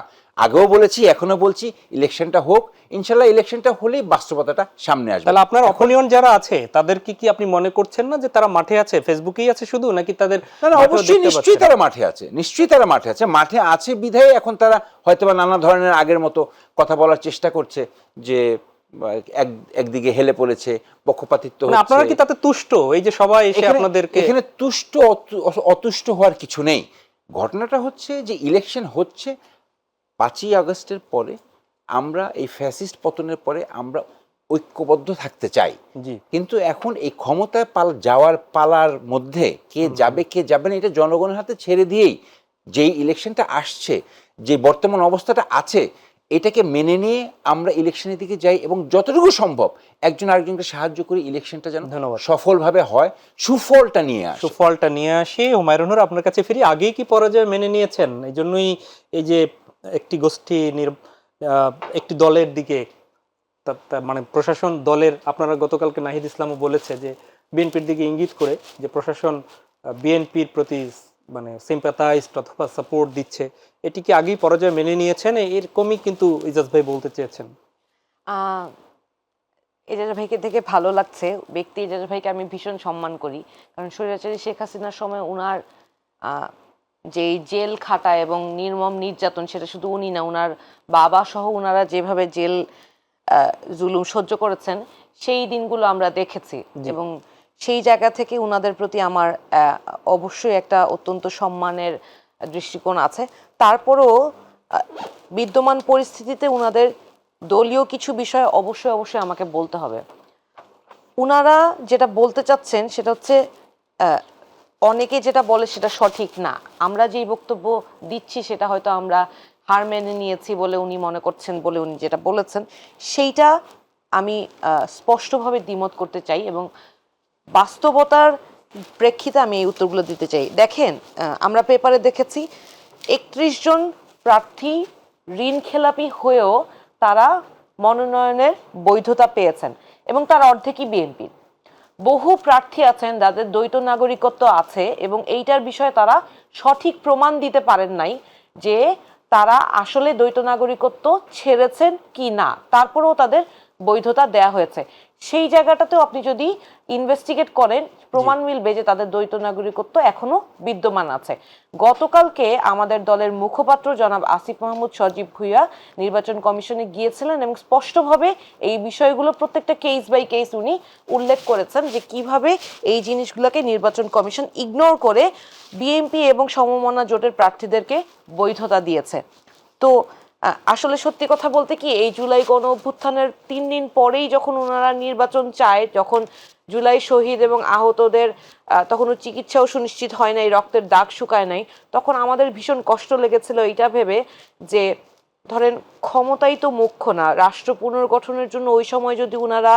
আগেও বলেছি, এখনো বলছি, ইলেকশনটা হোক, ইনশাল্লাহ ইলেকশনটা হলেই বাস্তবতাটা সামনে আসবে। তাহলে আপনার অপিনিয়ন যারা আছে তাদের কি আপনি মনে করছেন না যে তারা মাঠে আছে, ফেসবুকেই আছে শুধু, নাকি তাদের না না, অবশ্যই, নিশ্চয়ই তারা মাঠে আছে, নিশ্চয়ই তারা মাঠে আছে। মাঠে আছে বিধায় এখন তারা হয়তোবা নানা ধরনের আগের মতো কথা বলার চেষ্টা করছে যে একদিকে হেলে পড়েছে, পক্ষপাতিত্ব হচ্ছে। আপনারা কি তাতে তুষ্ট? এই যে সবাই এসে আপনাদেরকে, এখানে তুষ্ট অতুষ্ট হওয়ার কিছু নেই। ঘটনাটা হচ্ছে যে ইলেকশন হচ্ছে 5ই আগস্টের পরে, আমরা এই ফ্যাসিস্ট পতনের পরে আমরা ঐক্যবদ্ধ থাকতে চাই। জি, কিন্তু এখন এই ক্ষমতায় যাওয়ার পালার মধ্যে কে যাবে কে যাবে না এটা জনগণের হাতে ছেড়ে দিয়েই যেই ইলেকশনটা আসছে, যে বর্তমান অবস্থাটা আছে, এটাকে মেনে নিয়ে আমরা ইলেকশনের দিকে যাই এবং যতটুকু সম্ভব একজন আরেকজনকে সাহায্য করি, ইলেকশনটা যেন সফলভাবে হয়, সুফলটা নিয়ে আসে। সুফলটা নিয়ে আসি। হুমায়ুন, আপনার কাছে ফিরি। আগেই কি পরাজয় মেনে নিয়েছেন? এই জন্যই এই যে একটি গোষ্ঠী একটি দলের দিকে, মানে প্রশাসন দলের, আপনারা গতকালকে নাহিদ ইসলামও বলেছে যে বিএনপির দিকে ইঙ্গিত করে যে প্রশাসন বিএনপির প্রতি মানে সিম্প্যাথাইজড অথবা সাপোর্ট দিচ্ছে, এটি কি আগেই পরাজয় মেনে নিয়েছেন? এরকমই কিন্তু ইজাজ ভাই বলতে চেয়েছেন। এজাজ ভাইকে দেখে ভালো লাগছে। ব্যক্তি এজাজ ভাইকে আমি ভীষণ সম্মান করি, কারণ স্বৈরাচারী শেখ হাসিনার সময় ওনার যে জেল খাটা এবং নির্মম নির্যাতন, সেটা শুধু উনি না, উনার বাবা সহ উনারা যেভাবে জেল জুলুম সহ্য করেছেন সেই দিনগুলো আমরা দেখেছি। এবং সেই জায়গা থেকে উনাদের প্রতি আমার অবশ্যই একটা অত্যন্ত সম্মানের দৃষ্টিকোণ আছে। তারপরেও বিদ্যমান পরিস্থিতিতে উনাদের দলীয় কিছু বিষয় অবশ্যই অবশ্যই আমাকে বলতে হবে। উনারা যেটা বলতে চাচ্ছেন সেটা হচ্ছে অনেকে যেটা বলে সেটা সঠিক না, আমরা যেই বক্তব্য দিচ্ছি সেটা হয়তো আমরা হার মেনে নিয়েছি বলে উনি মনে করছেন, বলে উনি যেটা বলেছেন সেইটা আমি স্পষ্টভাবে দ্বিমত করতে চাই এবং বাস্তবতার প্রেক্ষিতে আমি এই উত্তরগুলো দিতে চাই। দেখেন, আমরা পেপারে দেখেছি 31 জন প্রার্থী ঋণ খেলাপি হয়েও তারা মনোনয়নের বৈধতা পেয়েছেন এবং তার অর্ধেকই বিএনপির। বহু প্রার্থী আছেন যাদের দ্বৈত নাগরিকত্ব আছে এবং এইটার বিষয়ে তারা সঠিক প্রমাণ দিতে পারেন নাই যে তারা আসলে দ্বৈত নাগরিকত্ব ছেড়েছেন কি না, তারপরেও তাদের বৈধতা দেয়া হয়েছে। সেই জায়গাটাতেও আপনি যদি ইনভেস্টিগেট করেন প্রমাণ মিলবে যে তাদের দ্বৈত নাগরিকত্ব এখনো বিদ্যমান আছে। গতকালকে আমাদের দলের মুখপাত্র জনাব আসিফ মাহমুদ সজীব ভুইয়া নির্বাচন কমিশনে গিয়েছিলেন এবং স্পষ্টভাবে এই বিষয়গুলো প্রত্যেকটা কেস বাই কেস উনি উল্লেখ করেছেন যে কিভাবে এই জিনিসগুলোকে নির্বাচন কমিশন ইগনোর করে বিএনপি এবং সমমনা জোটের প্রার্থীদেরকে বৈধতা দিয়েছে। তো আসলে সত্যি কথা বলতে কি, এই জুলাই গণ অভ্যুত্থানের 3 দিন পরেই যখন ওনারা নির্বাচন চায়, যখন জুলাই শহীদ এবং আহতদের তখনও চিকিৎসাও সুনিশ্চিত হয় নাই, রক্তের দাগ শুকায় নাই, তখন আমাদের ভীষণ কষ্ট লেগেছিল এইটা ভেবে যে ধরেন ক্ষমতাই তো মুখ্য না, রাষ্ট্র পুনর্গঠনের জন্য ওই সময় যদি ওনারা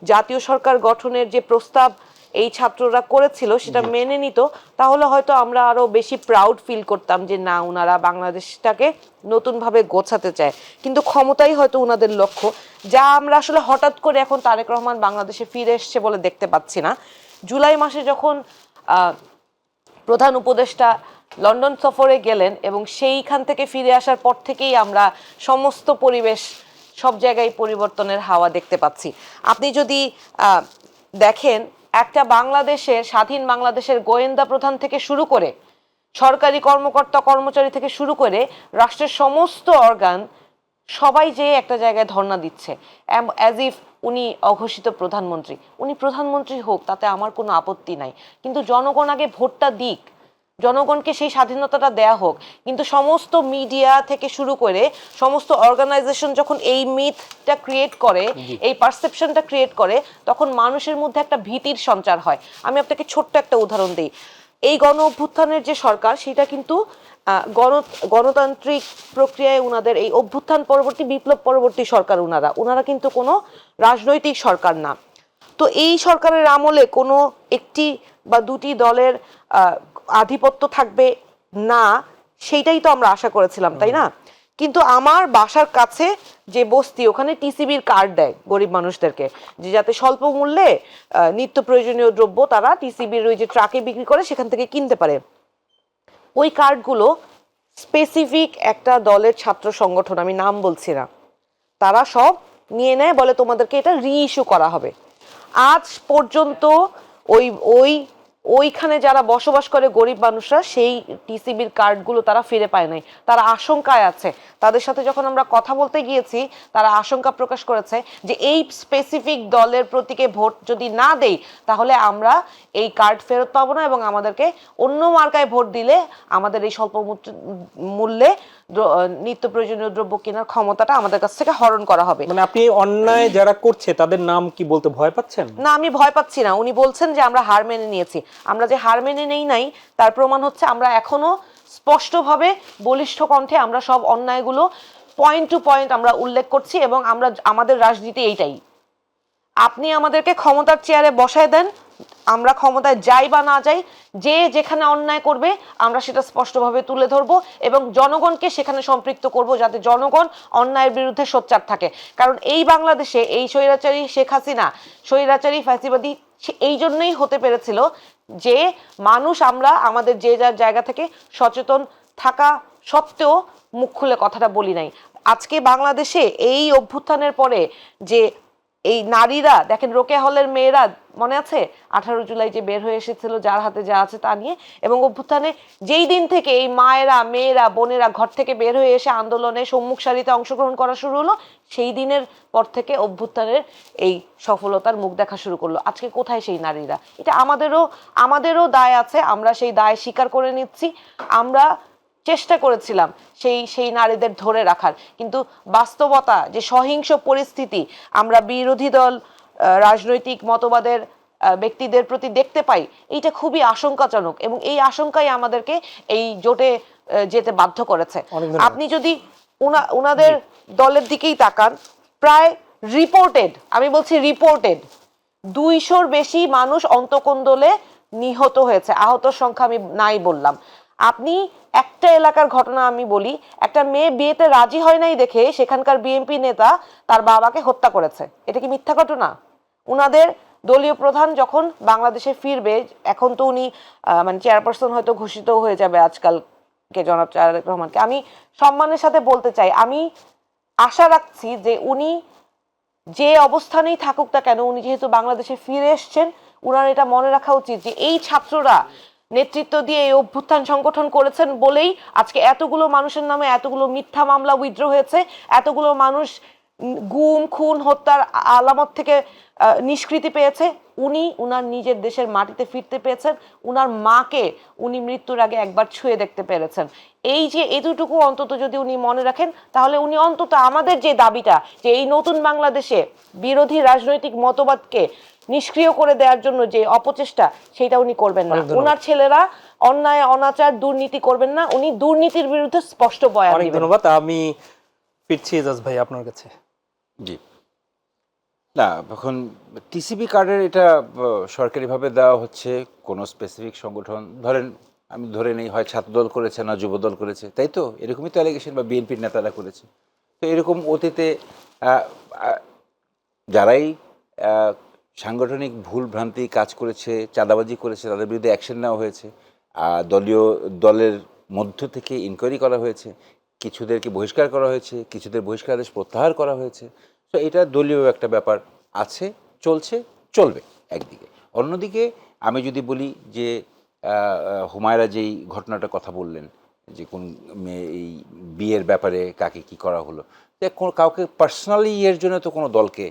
জাতীয় সরকার গঠনের যে প্রস্তাব এই ছাত্ররা করেছিল সেটা মেনে নিত, তাহলে হয়তো আমরা আরো বেশি প্রাউড ফিল করতাম যে না, ওনারা বাংলাদেশটাকে নতুনভাবে গোছাতে চায়। কিন্তু ক্ষমতাই হয়তো ওনাদের লক্ষ্য, যা আমরা আসলে হঠাৎ করে এখন তারেক রহমান বাংলাদেশে ফিরে এসছে বলে দেখতে পাচ্ছি না। জুলাই মাসে যখন প্রধান উপদেষ্টা লন্ডন সফরে গেলেন এবং সেইখান থেকে ফিরে আসার পর থেকেই আমরা সমস্ত পরিবেশ সব জায়গায় পরিবর্তনের হাওয়া দেখতে পাচ্ছি। আপনি যদি দেখেন, একটা বাংলাদেশের স্বাধীন বাংলাদেশের গোয়েন্দা প্রধান থেকে শুরু করে সরকারি কর্মকর্তা কর্মচারী থেকে শুরু করে রাষ্ট্রের সমস্ত অর্গান সবাই যে একটা জায়গায় ধর্ণা দিচ্ছে অ্যাজ ইফ উনি অঘোষিত প্রধানমন্ত্রী। উনি প্রধানমন্ত্রী হোক, তাতে আমার কোনো আপত্তি নাই, কিন্তু জনগণ আগে ভোটটা দিক, জনগণকে সেই স্বাধীনতাটা দেয়া হোক। কিন্তু সমস্ত মিডিয়া থেকে শুরু করে সমস্ত অর্গানাইজেশন যখন এই মিথটা ক্রিয়েট করে, এই পারসেপশনটা ক্রিয়েট করে, তখন মানুষের মধ্যে একটা ভীতির সঞ্চার হয়। আমি আপনাকে ছোট্ট একটা উদাহরণ দিই। এই গণ অভ্যুত্থানের যে সরকার, সেটা কিন্তু গণতান্ত্রিক প্রক্রিয়ায় উনাদের এই অভ্যুত্থান পরবর্তী বিপ্লব পরবর্তী সরকার, উনারা কিন্তু কোনো রাজনৈতিক সরকার না। তো এই সরকারের আমলে কোনো একটি বা দুটি দলের আধিপত্য থাকবে না, সেইটাই তো আমরা আশা করেছিলাম, তাই না? কিন্তু আমার বাসার কাছে যে বস্তি, ওখানে টিসিবির কার্ড দেয় গরিব মানুষদেরকে, যে যাতে স্বল্প মূল্যে নিত্য প্রয়োজনীয় দ্রব্য তারা টিসিবির ওই যে ট্রাকে বিক্রি করে সেখান থেকে কিনতে পারে। ওই কার্ডগুলো স্পেসিফিক একটা দলের ছাত্র সংগঠন, আমি নাম বলছি না, তারা সব নিয়ে নেয়, বলে তোমাদেরকে এটা রিইস্যু করা হবে। আজ পর্যন্ত ওইখানে যারা বসবাস করে গরিব মানুষরা সেই টিসিবির কার্ডগুলো তারা ফিরে পায় নাই। তারা আশঙ্কায় আছে। তাদের সাথে যখন আমরা কথা বলতে গিয়েছি, তারা আশঙ্কা প্রকাশ করেছে যে এই স্পেসিফিক দলের প্রতীকে ভোট যদি না দেই, তাহলে আমরা এই কার্ড ফেরত পাবো না এবং আমাদেরকে অন্য মার্কায় ভোট দিলে আমাদের এই স্বল্প মূল্যে নিত্য প্রয়োজনীয় দ্রব্য কেনার ক্ষমতাটা আমাদের কাছ থেকে হরণ করা হবে। মানে আপনি অন্যায় যারা করছে তাদের নাম কি বলতে ভয় পাচ্ছেন? না, আমি ভয় পাচ্ছি না। উনি বলছেন যে আমরা হার মেনে নিয়েছি। আমরা যে হার মেনে নেই নাই তার প্রমাণ হচ্ছে আমরা এখনো স্পষ্টভাবে বলিষ্ঠ কণ্ঠে আমরা সব অন্যায়গুলো পয়েন্ট টু পয়েন্ট আমরা উল্লেখ করছি এবং আমরা আমাদের রাজনীতি এইটাই। আপনি আমাদেরকে ক্ষমতার চেয়ারে বসায় দেন, আমরা ক্ষমতায় যাই বা না যাই, যে যেখানে অন্যায় করবে আমরা সেটা স্পষ্টভাবে তুলে ধরবো এবং জনগণকে সেখানে সম্পৃক্ত করব, যাতে জনগণ অন্যায়ের বিরুদ্ধে সোচ্চার থাকে। কারণ এই বাংলাদেশে এই স্বৈরাচারী শেখ হাসিনা, স্বৈরাচারী ফ্যাসিবাদী এই জন্যই হতে পেরেছিল যে মানুষ আমরা আমাদের যে যার জায়গা থেকে সচেতন থাকা সত্ত্বেও মুখ খুলে কথাটা বলি নাই। আজকে বাংলাদেশে এই অভ্যুত্থানের পরে যে এই নারীরা দেখেন, রোকেয়া হলের মেয়েরা মনে আছে 18 জুলাই যে বের হয়ে এসেছিল যার হাতে যা আছে তা নিয়ে, এবং অভ্যুত্থানে যেই দিন থেকে এই মায়েরা, মেয়েরা, বোনেরা ঘর থেকে বের হয়ে এসে আন্দোলনে সম্মুখ সারিতে অংশগ্রহণ করা শুরু হলো, সেই দিনের পর থেকে অভ্যুত্থানের এই সফলতার মুখ দেখা শুরু করলো। আজকে কোথায় সেই নারীরা? এটা আমাদেরও দায় আছে, আমরা সেই দায় স্বীকার করে নিচ্ছি। আমরা চেষ্টা করেছিলাম সেই নারীদের ধরে রাখার, কিন্তু বাস্তবতা যে সহিংস পরিস্থিতি আমরা বিরোধী দল, রাজনৈতিক মতবাদের ব্যক্তিদের প্রতি দেখতে পাই, এইটা খুবই আশঙ্কাজনক, এবং এই আশঙ্কাই আমাদেরকে এই জোটে যেতে বাধ্য করেছে। আপনি যদি উনাদের দলের দিকেই তাকান, প্রায় রিপোর্টেড, আমি বলছি রিপোর্টেড 200-র বেশি মানুষ অন্তকোন্দলে নিহত হয়েছে। আহতর সংখ্যা আমি নাই বললাম। আপনি একটা এলাকার ঘটনা আমি বলি, একটা মেয়ে বিয়েতে রাজি হয় নাই দেখে সেখানকার বিএনপি নেতা তার বাবাকে হত্যা করেছে। এটা কি মিথ্যা ঘটনা? উনাদের দলীয় প্রধান যখন বাংলাদেশে ফিরবে, এখন তো উনি মানে চেয়ারপারসন হয়তো ঘোষিত হয়ে যাবে আজকালকে, জনাব তারেক রহমানকে আমি সম্মানের সাথে বলতে চাই, আমি আশা রাখছি যে উনি যে অবস্থানেই থাকুক না কেন, উনি যেহেতু বাংলাদেশে ফিরে এসছেন, উনার এটা মনে রাখা উচিত যে এই ছাত্ররা নেতৃত্ব দিয়ে এই অভ্যুত্থান সংগঠন করেছেন বলেই আজকে এতগুলো মানুষের নামে এতগুলো মিথ্যা মামলা উইথড্র হয়েছে, এতগুলো মানুষ গুম খুন হত্যার আলামত থেকে নিষ্কৃতি পেয়েছে। উনি উনার নিজের দেশের মাটিতে ফিরতে পেরেছেন, উনার মাকে উনি মৃত্যুর আগে একবার ছুঁয়ে দেখতে পেরেছেন। এই যে এতটুকু অন্তত যদি উনি মনে রাখেন, তাহলে উনি অন্তত আমাদের যে দাবিটা, যে এই নতুন বাংলাদেশে বিরোধী রাজনৈতিক মতবাদকে নিষ্ক্রিয় করে দেওয়ার জন্য যে অপচেষ্টা, সেটা উনি করবেন না। উনার ছেলেরা অন্যায়, অনাচার, দুর্নীতি করবেন না, উনি দুর্নীতির বিরুদ্ধে স্পষ্ট বয়ান দিবেন। অনেক ধন্যবাদ। আমি ফিরছি এজাজ ভাই আপনার কাছে। জি, না, এখন টিসিবি কার্ডের এটা সরকারিভাবে দেওয়া হচ্ছে কোনো স্পেসিফিক সংগঠন, ধরেন আমি ধরে নেই হয় ছাত্রদল করেছে না যুবদল করেছে, তাই তো? এরকমই তো অ্যালিগেশন, বা বিএনপির নেতারা করেছে। তো এরকম অতীতে যারাই সাংগঠনিক ভুল ভ্রান্তি কাজ করেছে, চাঁদাবাজি করেছে, তাদের বিরুদ্ধে অ্যাকশন নেওয়া হয়েছে। দলের মধ্য থেকে ইনকোয়ারি করা হয়েছে, কিছুদেরকে বহিষ্কার করা হয়েছে, কিছুদের বহিষ্কারাদেশ প্রত্যাহার করা হয়েছে। তো এটা দলীয় একটা ব্যাপার আছে, চলবে একদিকে। অন্যদিকে আমি যদি বলি যে হুমায়রা যেই ঘটনাটার কথা বললেন, যে কোন মেয়ে এই বিয়ের ব্যাপারে কাকে কি করা হলো, যে কাউকে পার্সোনালি এর জন্য তো কোনো দলকে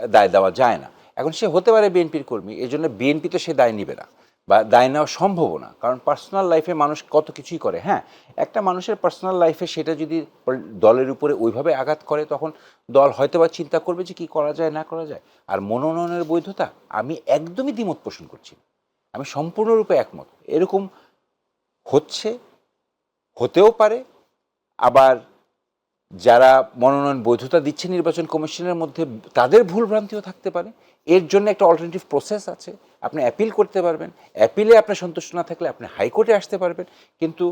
দায় দেওয়া যায় না। এখন সে হতে পারে বিএনপির কর্মী, এই জন্য বিএনপি তো সে দায় নিবে না, বা দায় নেওয়া সম্ভব না, কারণ পার্সোনাল লাইফে মানুষ কত কিছুই করে। হ্যাঁ, একটা মানুষের পার্সোনাল লাইফে সেটা যদি দলের উপরে ওইভাবে আঘাত করে, তখন দল হয়তো বা চিন্তা করবে যে কী করা যায় না করা যায়। আর মনোনয়নের বৈধতা, আমি একদমই দ্বিমত পোষণ করছি না, আমি সম্পূর্ণরূপে একমত। এরকম হচ্ছে, হতেও পারে। আবার যারা মনোনয়ন বৈধতা দিচ্ছে নির্বাচন কমিশনের মধ্যে, তাদের ভুল ভ্রান্তিও থাকতে পারে। এর জন্য একটা অল্টারনেটিভ প্রসেস আছে, আপনি অ্যাপিল করতে পারবেন। অ্যাপিলে আপনার সন্তুষ্ট না থাকলে আপনি হাইকোর্টে আসতে পারবেন। কিন্তু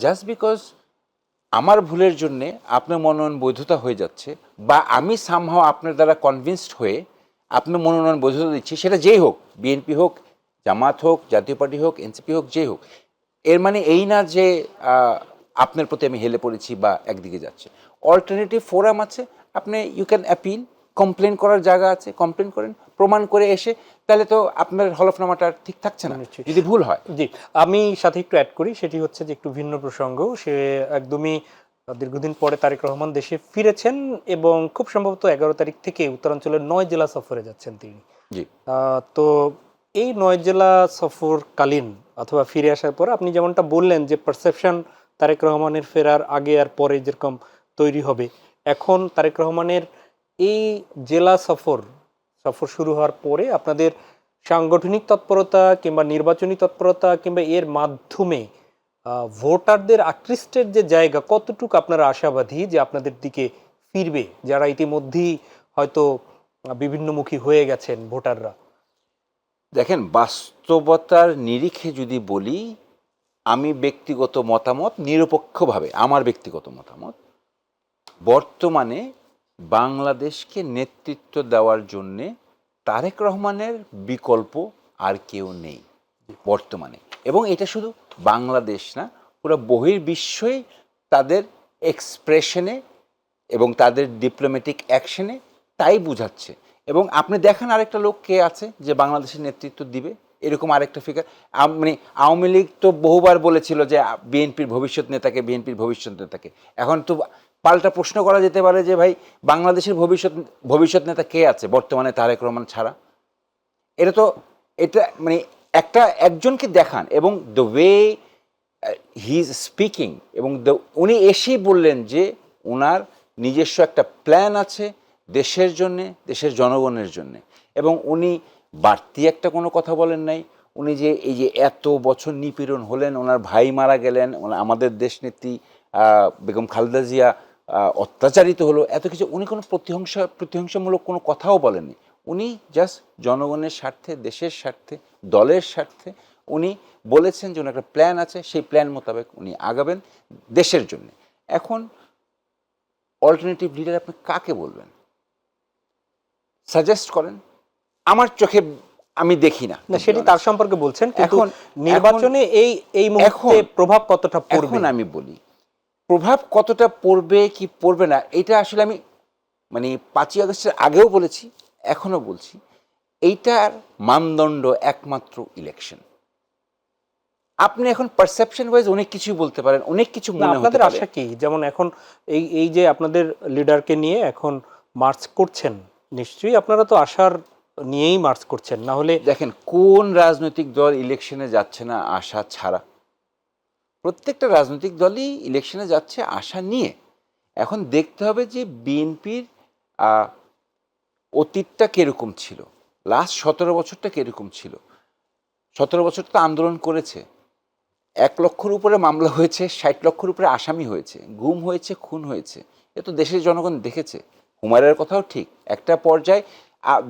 জাস্ট বিকজ আমার ভুলের জন্যে আপনার মনোনয়ন বৈধতা হয়ে যাচ্ছে, বা আমি সামহাও আপনার দ্বারা কনভিন্সড হয়ে আপনার মনোনয়ন বৈধতা দিচ্ছি, সেটা যেই হোক, বিএনপি হোক, জামাত হোক, জাতীয় পার্টি হোক, এনসিপি হোক, যেই হোক, এর মানে এই না যে আপনার প্রতি আমি হেলে পড়েছি বা একদিকে যাচ্ছে। অল্টারনেটিভ ফোরাম আছে, আপনি ইউ ক্যান অ্যাপিল, কমপ্লেন করার জায়গা আছে, কমপ্লেন করেন, প্রমাণ করে এসে, তাহলে তো আপনার হলফনামাটা ঠিক থাকছে না যদি ভুল হয়। জি, আমি সাথে একটু অ্যাড করি, সেটি হচ্ছে যে একটু ভিন্ন প্রসঙ্গ। সে একদমই দীর্ঘদিন পরে তারেক রহমান দেশে ফিরেছেন, এবং খুব সম্ভবত 11 তারিখ থেকে উত্তরাঞ্চলের 9 জেলা সফরে যাচ্ছেন তিনি। জি, তো এই 9 জেলা সফরকালীন অথবা ফিরে আসার পর আপনি যেমনটা বললেন যে পারসেপশন তারেক রহমানের ফেরার আগে আর পরে যেরকম তৈরি হবে, এখন তারেক রহমানের এই জেলা সফর শুরু হওয়ার পরে আপনাদের সাংগঠনিক তৎপরতা কিংবা নির্বাচনী তৎপরতা কিংবা এর মাধ্যমে ভোটারদের আকৃষ্টের যে জায়গা, কতটুকু আপনারা আশাবাদী যে আপনাদের দিকে ফিরবে, যারা ইতিমধ্যেই হয়তো বিভিন্নমুখী হয়ে গেছেন ভোটাররা? দেখেন, বাস্তবতার নিরিখে যদি বলি, আমি ব্যক্তিগত মতামত, নিরপেক্ষভাবে আমার ব্যক্তিগত মতামত, বর্তমানে বাংলাদেশকে নেতৃত্ব দেওয়ার জন্যে তারেক রহমানের বিকল্প আর কেউ নেই বর্তমানে। এবং এটা শুধু বাংলাদেশ না, পুরো বহির্বিশ্বই তাদের এক্সপ্রেশনে এবং তাদের ডিপ্লোম্যাটিক অ্যাকশনে তাই বুঝাচ্ছে। এবং আপনি দেখেন আরেকটা লোক কে আছে যে বাংলাদেশের নেতৃত্ব দিবে, এরকম আরেকটা ফিগার। মানে আওয়ামী লীগ তো বহুবার বলেছিল যে বিএনপির ভবিষ্যৎ নেতাকে, এখন তো পাল্টা প্রশ্ন করা যেতে পারে যে ভাই বাংলাদেশের ভবিষ্যৎ নেতা কে আছে বর্তমানে তারেক রহমান ছাড়া? এটা মানে একজনকে দেখান, এবং the way he is speaking, এবং উনি এসেই বললেন যে ওনার নিজস্ব একটা প্ল্যান আছে দেশের জন্যে, দেশের জনগণের জন্যে, এবং উনি বাড়তি একটা কোনো কথা বলেন নাই। উনি যে এই যে এত বছর নিপীড়ন হলেন, ওনার ভাই মারা গেলেন, আমাদের দেশনেত্রী বেগম খালেদা জিয়া অত্যাচারিত হলো, এত কিছু উনি কোনো প্রতিহিংসামূলক কোনো কথাও বলেননি। উনি জাস্ট জনগণের স্বার্থে, দেশের স্বার্থে, দলের স্বার্থে উনি বলেছেন যে ওনার একটা প্ল্যান আছে, সেই প্ল্যান মোতাবেক উনি আগাবেন দেশের জন্য। এখন অল্টারনেটিভ লিডার আপনি কাকে বলবেন? সাজেস্ট করেন। আমার চোখে আমি দেখি না, সেটি তার সম্পর্কে বলছেন। এখন নির্বাচনে এই মুহূর্তে প্রভাব কতটা পড়বে? এখন আমি বলি প্রভাব কতটা পড়বে কি পড়বে না, এটা আসলে আমি মানে 5ই আগস্টের আগেও বলেছি, এখনো বলছি, এইটার মানদণ্ড একমাত্র ইলেকশন। আপনি এখন পারসেপশন ওয়াইজ অনেক কিছুই বলতে পারেন, অনেক কিছু মনে হতে পারে। আপনাদের আশা কি? যেমন এখন এই যে আপনাদের লিডারকে নিয়ে এখন মার্চ করছেন, নিশ্চয়ই আপনারা তো আশার নিয়েই মার্চ করছেন, না হলে দেখেন কোন রাজনৈতিক দল ইলেকশনে যাচ্ছে না আশা ছাড়া? প্রত্যেকটা রাজনৈতিক দলই ইলেকশনে যাচ্ছে আশা নিয়ে। এখন দেখতে হবে যে বিএনপির অতীতটা কিরকম ছিল, লাস্ট 17 বছরটা কিরকম ছিল। 17 বছর তো আন্দোলন করেছে, 1 লক্ষর উপরে মামলা হয়েছে, 60 লক্ষর উপরে আসামি হয়েছে, গুম হয়েছে, খুন হয়েছে, এ তো দেশের জনগণ দেখেছে। হুমায়রার কথাও ঠিক, একটা পর্যায়ে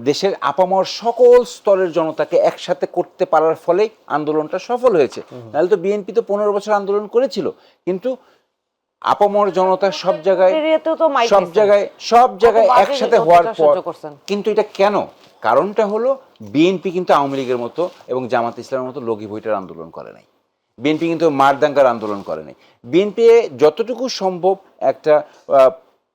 দেশের আপামর সকল স্তরের জনতাকে একসাথে করতে পারার ফলে আন্দোলনটা সফল হয়েছে। নাহলে তো বিএনপি তো 15 বছর আন্দোলন করেছিল, কিন্তু আপামর জনতা সব জায়গায় একসাথে হওয়ার পর। কিন্তু এটা কেন? কারণটা হলো বিএনপি কিন্তু আওয়ামী লীগের মতো এবং জামাত ইসলামের মতো লগি বইটার আন্দোলন করে নাই। বিএনপি কিন্তু মারদাঙ্গার আন্দোলন করে নাই। বিএনপি যতটুকু সম্ভব একটা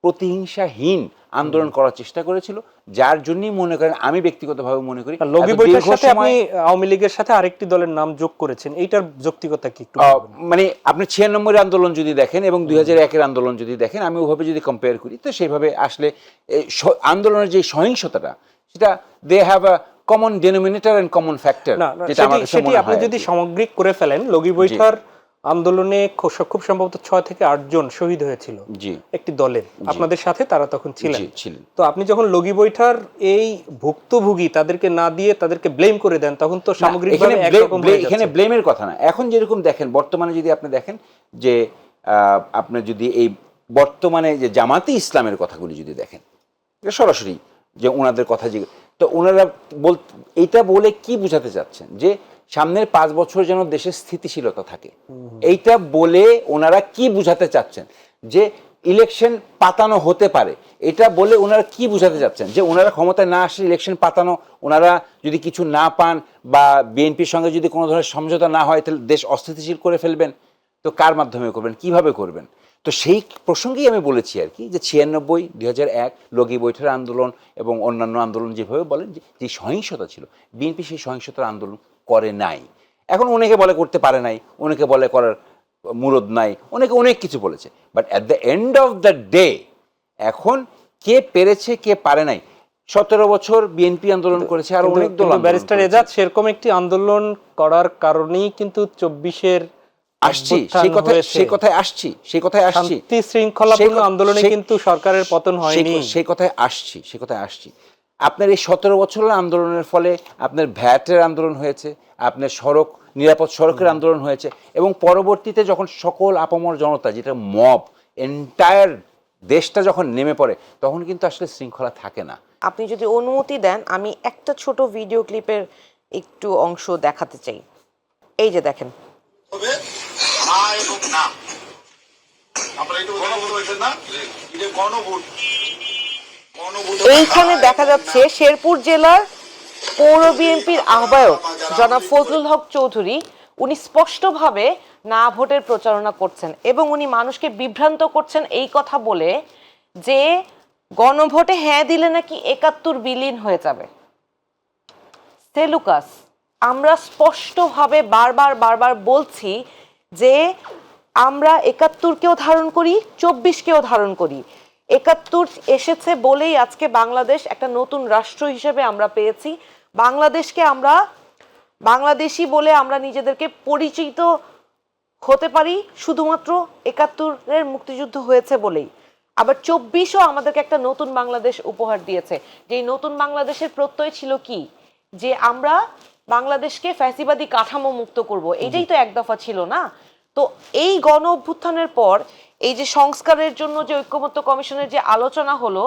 প্রতিহিংসাহীন আন্দোলন করার চেষ্টা করেছিল, যার জন্যই মনে করেন, আমি ব্যক্তিগতভাবে মনে করি লগি বইটার সাথে আপনি আওয়ামী লীগের সাথে আরেকটি দলের নাম যোগ করেছেন, এইটার যৌক্তিকতা কি একটু? মানে আপনি 96 আন্দোলন যদি দেখেন এবং 2001 আন্দোলন যদি দেখেন, আমি ওভাবে যদি কম্পেয়ার করি, তো সেইভাবে আসলে আন্দোলনের যে সহিংসতাটা, সেটা they have a common denominator and common factor. সেটি আপনি যদি সামগ্রিক করে ফেলেন, লগি বইটার আন্দোলনে খুব সম্ভবত 6 থেকে 8 জন শহীদ হয়েছিল একটি দলের, আপনাদের সাথে তারা তখন ছিলেন। তো আপনি যখন লগি বৈঠার এই ভুক্তভোগী তাদেরকে না দিয়ে তাদেরকে ব্লেম করে দেন, তখন তো সামগ্রিকভাবে একরকম হয়ে যাচ্ছে। এখানে ব্লেমের কথা না। এখন যেরকম দেখেন, বর্তমানে যদি আপনি দেখেন যে আপনি যদি এই বর্তমানে যে জামাতে ইসলামের কথাগুলি যদি দেখেন, সরাসরি যে ওনাদের কথা, যে তো ওনারা এইটা বলে কি বোঝাতে চাচ্ছেন যে সামনের 5 বছর যেন দেশের স্থিতিশীলতা থাকে, এইটা বলে ওনারা কি বুঝাতে চাচ্ছেন? যে ইলেকশন পাতানো হতে পারে, এটা বলে ওনারা কি বুঝাতে চাচ্ছেন? যে ওনারা ক্ষমতায় না আসলে ইলেকশন পাতানো, ওনারা যদি কিছু না পান বা বিএনপির সঙ্গে যদি কোনো ধরনের সমঝোতা না হয়, তাহলে দেশ অস্থিতিশীল করে ফেলবেন। তো কার মাধ্যমে করবেন, কিভাবে করবেন? তো সেই প্রসঙ্গেই আমি বলেছি আর কি, যে 96, 2001 লগি বৈঠার আন্দোলন এবং অন্যান্য আন্দোলন যেভাবে বলেন যে সহিংসতা ছিল, বিএনপি সেই সহিংসতার আন্দোলন করে নাই। এখন অনেকে বলে করতে পারে নাই, অনেকে বলে করার মুরদ নাই, অনেকে অনেক কিছু বলেছে, but at the end of the day এখন কে পেরেছে কে পারে নাই। 17 বছর বিএনপি আন্দোলন করেছে, আর অনেক দল। ব্যারিস্টার এজাজ, সেরকম একটি আন্দোলন করার কারণেই কিন্তু 24-এর আসছি, সেই কথায় আসছি। শান্তি শৃঙ্খলাপূর্ণ আন্দোলনে কিন্তু সরকারের পতন হয়নি, সেই কথায় আসছি। আপনার এই 17 বছরের আন্দোলনের ফলে আপনার ভ্যাটের আন্দোলন হয়েছে, আপনার নিরাপদ সড়কের আন্দোলন হয়েছে, এবং পরবর্তীতে যখন সকল আপামর জনতা, যেটা মব, এন্টায়ার দেশটা যখন নেমে পড়ে, তখন কিন্তু আসলে শৃঙ্খলা থাকে না। আপনি যদি অনুমতি দেন, আমি একটা ছোট ভিডিও ক্লিপের একটু অংশ দেখাতে চাই। এই যে দেখেন, এইখানে দেখা যাচ্ছে শেরপুর জেলার পৌর বিএনপির আহ্বায়ক জনাব ফজলুল হক চৌধুরী, উনি স্পষ্টভাবে না ভোটের প্রচারণা করছেন এবং উনি মানুষকে বিভ্রান্ত করছেন এই কথা বলে যে গণভোটে হ্যাঁ দিলে নাকি ৭১ বিলীন হয়ে যাবে। সেলুকাস, আমরা স্পষ্টভাবে বারবার বারবার বলছি যে আমরা ৭১-কেও ধারণ করি, ২৪-কেও ধারণ করি। ৭১ এসেছে বলেই আজকে বাংলাদেশ একটা নতুন রাষ্ট্র হিসেবে আমরা পেয়েছি। বাংলাদেশকে আমরা বাংলাদেশি বলে আমরা নিজেদেরকে পরিচিত হতে পারি শুধুমাত্র ৭১-এর মুক্তিযুদ্ধ হয়েছে বলেই। আবার ২৪ও আমাদেরকে একটা নতুন বাংলাদেশ উপহার দিয়েছে। যে এই নতুন বাংলাদেশের প্রত্যয় ছিল কি, যে আমরা বাংলাদেশকে ফ্যাসিবাদী কাঠামো মুক্ত করব, এটাই তো এক দফা ছিল না? তো এই গণ অভ্যুত্থানের পর এই যে সংস্কারের জন্য যে ঐক্যমত্য কমিশনের যে আলোচনা হলো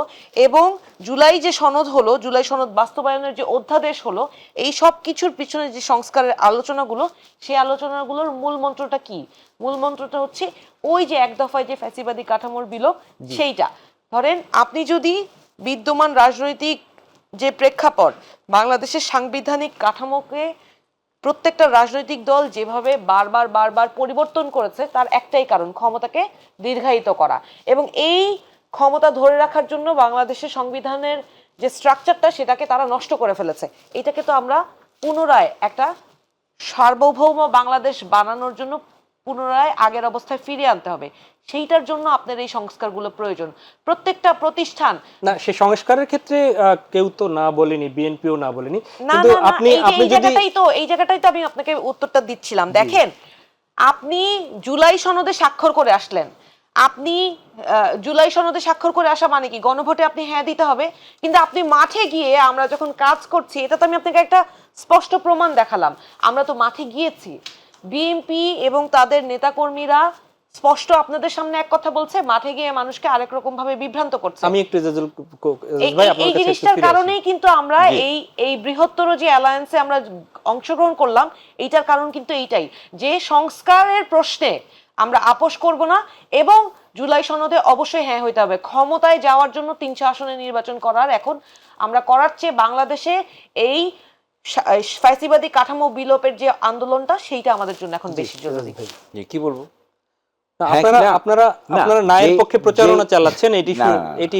এবং জুলাই যে সনদ হলো, জুলাই সনদ বাস্তবায়নের যে অধ্যাদেশ হলো, এই সব কিছুর পিছনে যে সংস্কারের আলোচনাগুলো, সেই আলোচনাগুলোর মূল মন্ত্রটা কি? মূল মন্ত্রটা হচ্ছে ওই যে এক দফায় যে ফ্যাসিবাদী কাঠামোর বিলোপ, সেইটা। ধরেন আপনি যদি বিদ্যমান রাজনৈতিক যে প্রেক্ষাপট, বাংলাদেশের সাংবিধানিক কাঠামোকে প্রত্যেকটা রাজনৈতিক দল যেভাবে বারবার বারবার পরিবর্তন করেছে, তার একটাই কারণ, ক্ষমতাকে দীর্ঘায়িত করা। এবং এই ক্ষমতা ধরে রাখার জন্য বাংলাদেশের সংবিধানের যে স্ট্রাকচারটা, সেটাকে তারা নষ্ট করে ফেলেছে। এটাকে তো আমরা পুনরায় একটা সার্বভৌম বাংলাদেশ বানানোর জন্য পুনরায় আগের অবস্থায় ফিরিয়ে আনতে হবে। সেইটার জন্য আপনার এই সংস্কারগুলো প্রয়োজন। প্রত্যেকটা প্রতিষ্ঠান না, সে সংস্কারের ক্ষেত্রে কেউ তো না বলেনি, বিএনপিও না বলেনি, না কিন্তু না না, আপনি এই আপনি যদি জায়গাটাই তো আমি আপনাকে উত্তরটা দিচ্ছিলাম। দেখেন, আপনি জুলাই সনদে স্বাক্ষর করে আসলেন। আপনি জুলাই সনদে স্বাক্ষর করে আসা মানে কি? গণভোটে আপনি হ্যাঁ দিতে হবে। কিন্তু আপনি মাঠে গিয়ে, আমরা যখন কাজ করছি, এটা তো আমি আপনাকে একটা স্পষ্ট প্রমাণ দেখালাম, আমরা তো মাঠে গিয়েছি। বিএনপি এবং তাদের নেতাকর্মীরা স্পষ্ট আপনাদের সামনে এক কথা বলছে, মাঠে গিয়ে মানুষকে আরেক রকম ভাবে বিভ্রান্ত করছে। আমি একটু এজাজুল এই ভাই আপনার এই কাছে একটু জিনিসটার ফিরে আসি। কারণেই কিন্তু আমরা এই বৃহত্তর যে অ্যালায়েন্সে আমরা অংশগ্রহণ করলাম, এইটার কারণ কিন্তু এইটাই, যে সংস্কারের প্রশ্নে আমরা আপোষ করব না এবং জুলাই সনদে অবশ্যই হ্যাঁ হইতে হবে। ক্ষমতায় যাওয়ার জন্য ৩০০ আসনে নির্বাচন করার, এখন আমরা করার চেয়ে বাংলাদেশে এই ফ্যাসিবাদী কাঠামো বিলোপের যে আন্দোলনটা, সেইটা আমাদের জন্য এখন বেশি জরুরি। কি বলবো? না, হ্যাঁ, আপনারা না, আপনারা না, আপনারা ন্যায়ের যে- পক্ষে প্রচারণা যে- চালাচ্ছেন, এটি না, এটি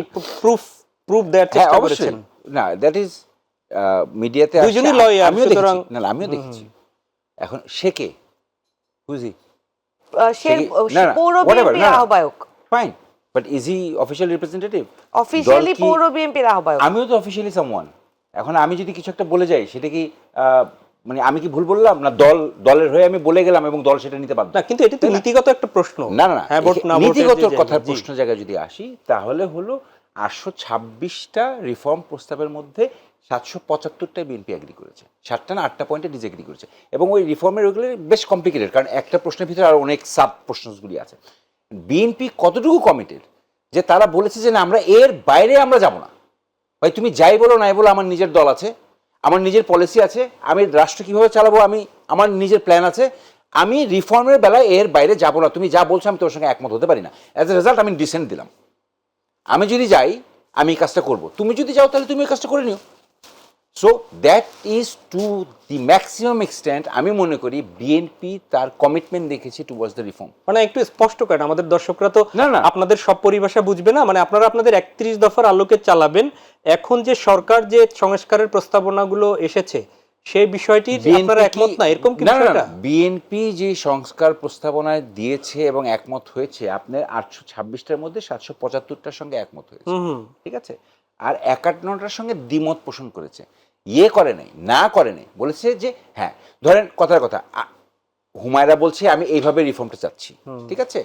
প্রুফ দেওয়ার হ্যাঁ, চেষ্টা অবশ্যই। করেছেন। না, দ্যাট ইজ মিডিয়াতে দুইজনই lawyer, আমিও সুতরাং দেখেছি। না, আমিও দেখেছি। এখন সে কে বুঝি? না, না, পৌর whatever, বিএনপির না, না। আহ্বায়ক, fine, but is he official representative? Officially পৌর বিএনপির আহ্বায়ক। আমিও তো অফিশিয়ালি সামওয়ান। এখন আমি যদি কিছু একটা বলে যাই, সেটা কি মানে আমি কি ভুল বললাম? না দলের হয়ে আমি বলে গেলাম এবং দল সেটা নিতে বাধ্য? না, কিন্তু এটি তো নীতিগত একটা প্রশ্ন। না না, হ্যাঁ ভোট না ভোটের নীতিগত যে কথার জায়গা, জি। প্রশ্ন জায়গায় যদি আসি, তাহলে হলো 826টা রিফর্ম প্রস্তাবের মধ্যে 775টাই বিএনপি এগ্রি করেছে, 7টা না 8টা পয়েন্টে ডিসএগ্রি করেছে। এবং ওই রিফর্মের ওগুলো বেশ কমপ্লিকেটেড, কারণ একটা প্রশ্নের ভিতরে আর অনেক সাব প্রশ্নগুলি আছে। বিএনপি কতটুকু কমিটেড যে তারা বলেছে যে না, আমরা এর বাইরে আমরা যাব না। ভাই তুমি যাই বলো নাই বলো, আমার নিজের দল আছে, আমার নিজের পলিসি আছে, আমি রাষ্ট্র কিভাবে চালাবো, আমার নিজের প্ল্যান আছে, আমি রিফর্মের বেলায় এর বাইরে যাব না। তুমি যা বলছো আমি তোর সঙ্গে একমত হতে পারি না। অ্যাজ এ রেজাল্ট আমি ডিসেন্ট দিলাম। আমি যদি যাই আমি এই কাজটা করবো, তুমি যদি যাও তাহলে তুমি এই কাজটা করে নিও। So that is to the maximum extent আমি মনে করি বিএনপি তার কমিটমেন্ট দেখেছি টুয়ার্ডস দ্য রিফর্ম। মানে একটু স্পষ্ট করেন, আমাদের দর্শকরা তো না, না। আপনাদের সব পরিভাষা বুঝবে না। মানে আপনারা আপনাদের 31 দফার আলোকে চালাবেন। এখন যে সরকার যে সংস্কারের প্রস্তাবনাগুলো এসেছে, সেই বিষয়টি আপনারা একমত না, এরকম কি বিষয়টা? বিএনপি যে সংস্কার প্রস্তাবনায় দিয়েছে এবং একমত হয়েছে, আপনার 826টার মধ্যে 775টার সঙ্গে একমত হয়েছে, ঠিক আছে? আর 51টার সঙ্গে দ্বিমত পোষণ করেছে। করে নাই, না করে নাই, বলেছে যে হ্যাঁ, ধরেন কথার কথা, হুমায়রা বলছে আমি এইভাবে রিফর্মটা চাচ্ছি, ঠিক আছে,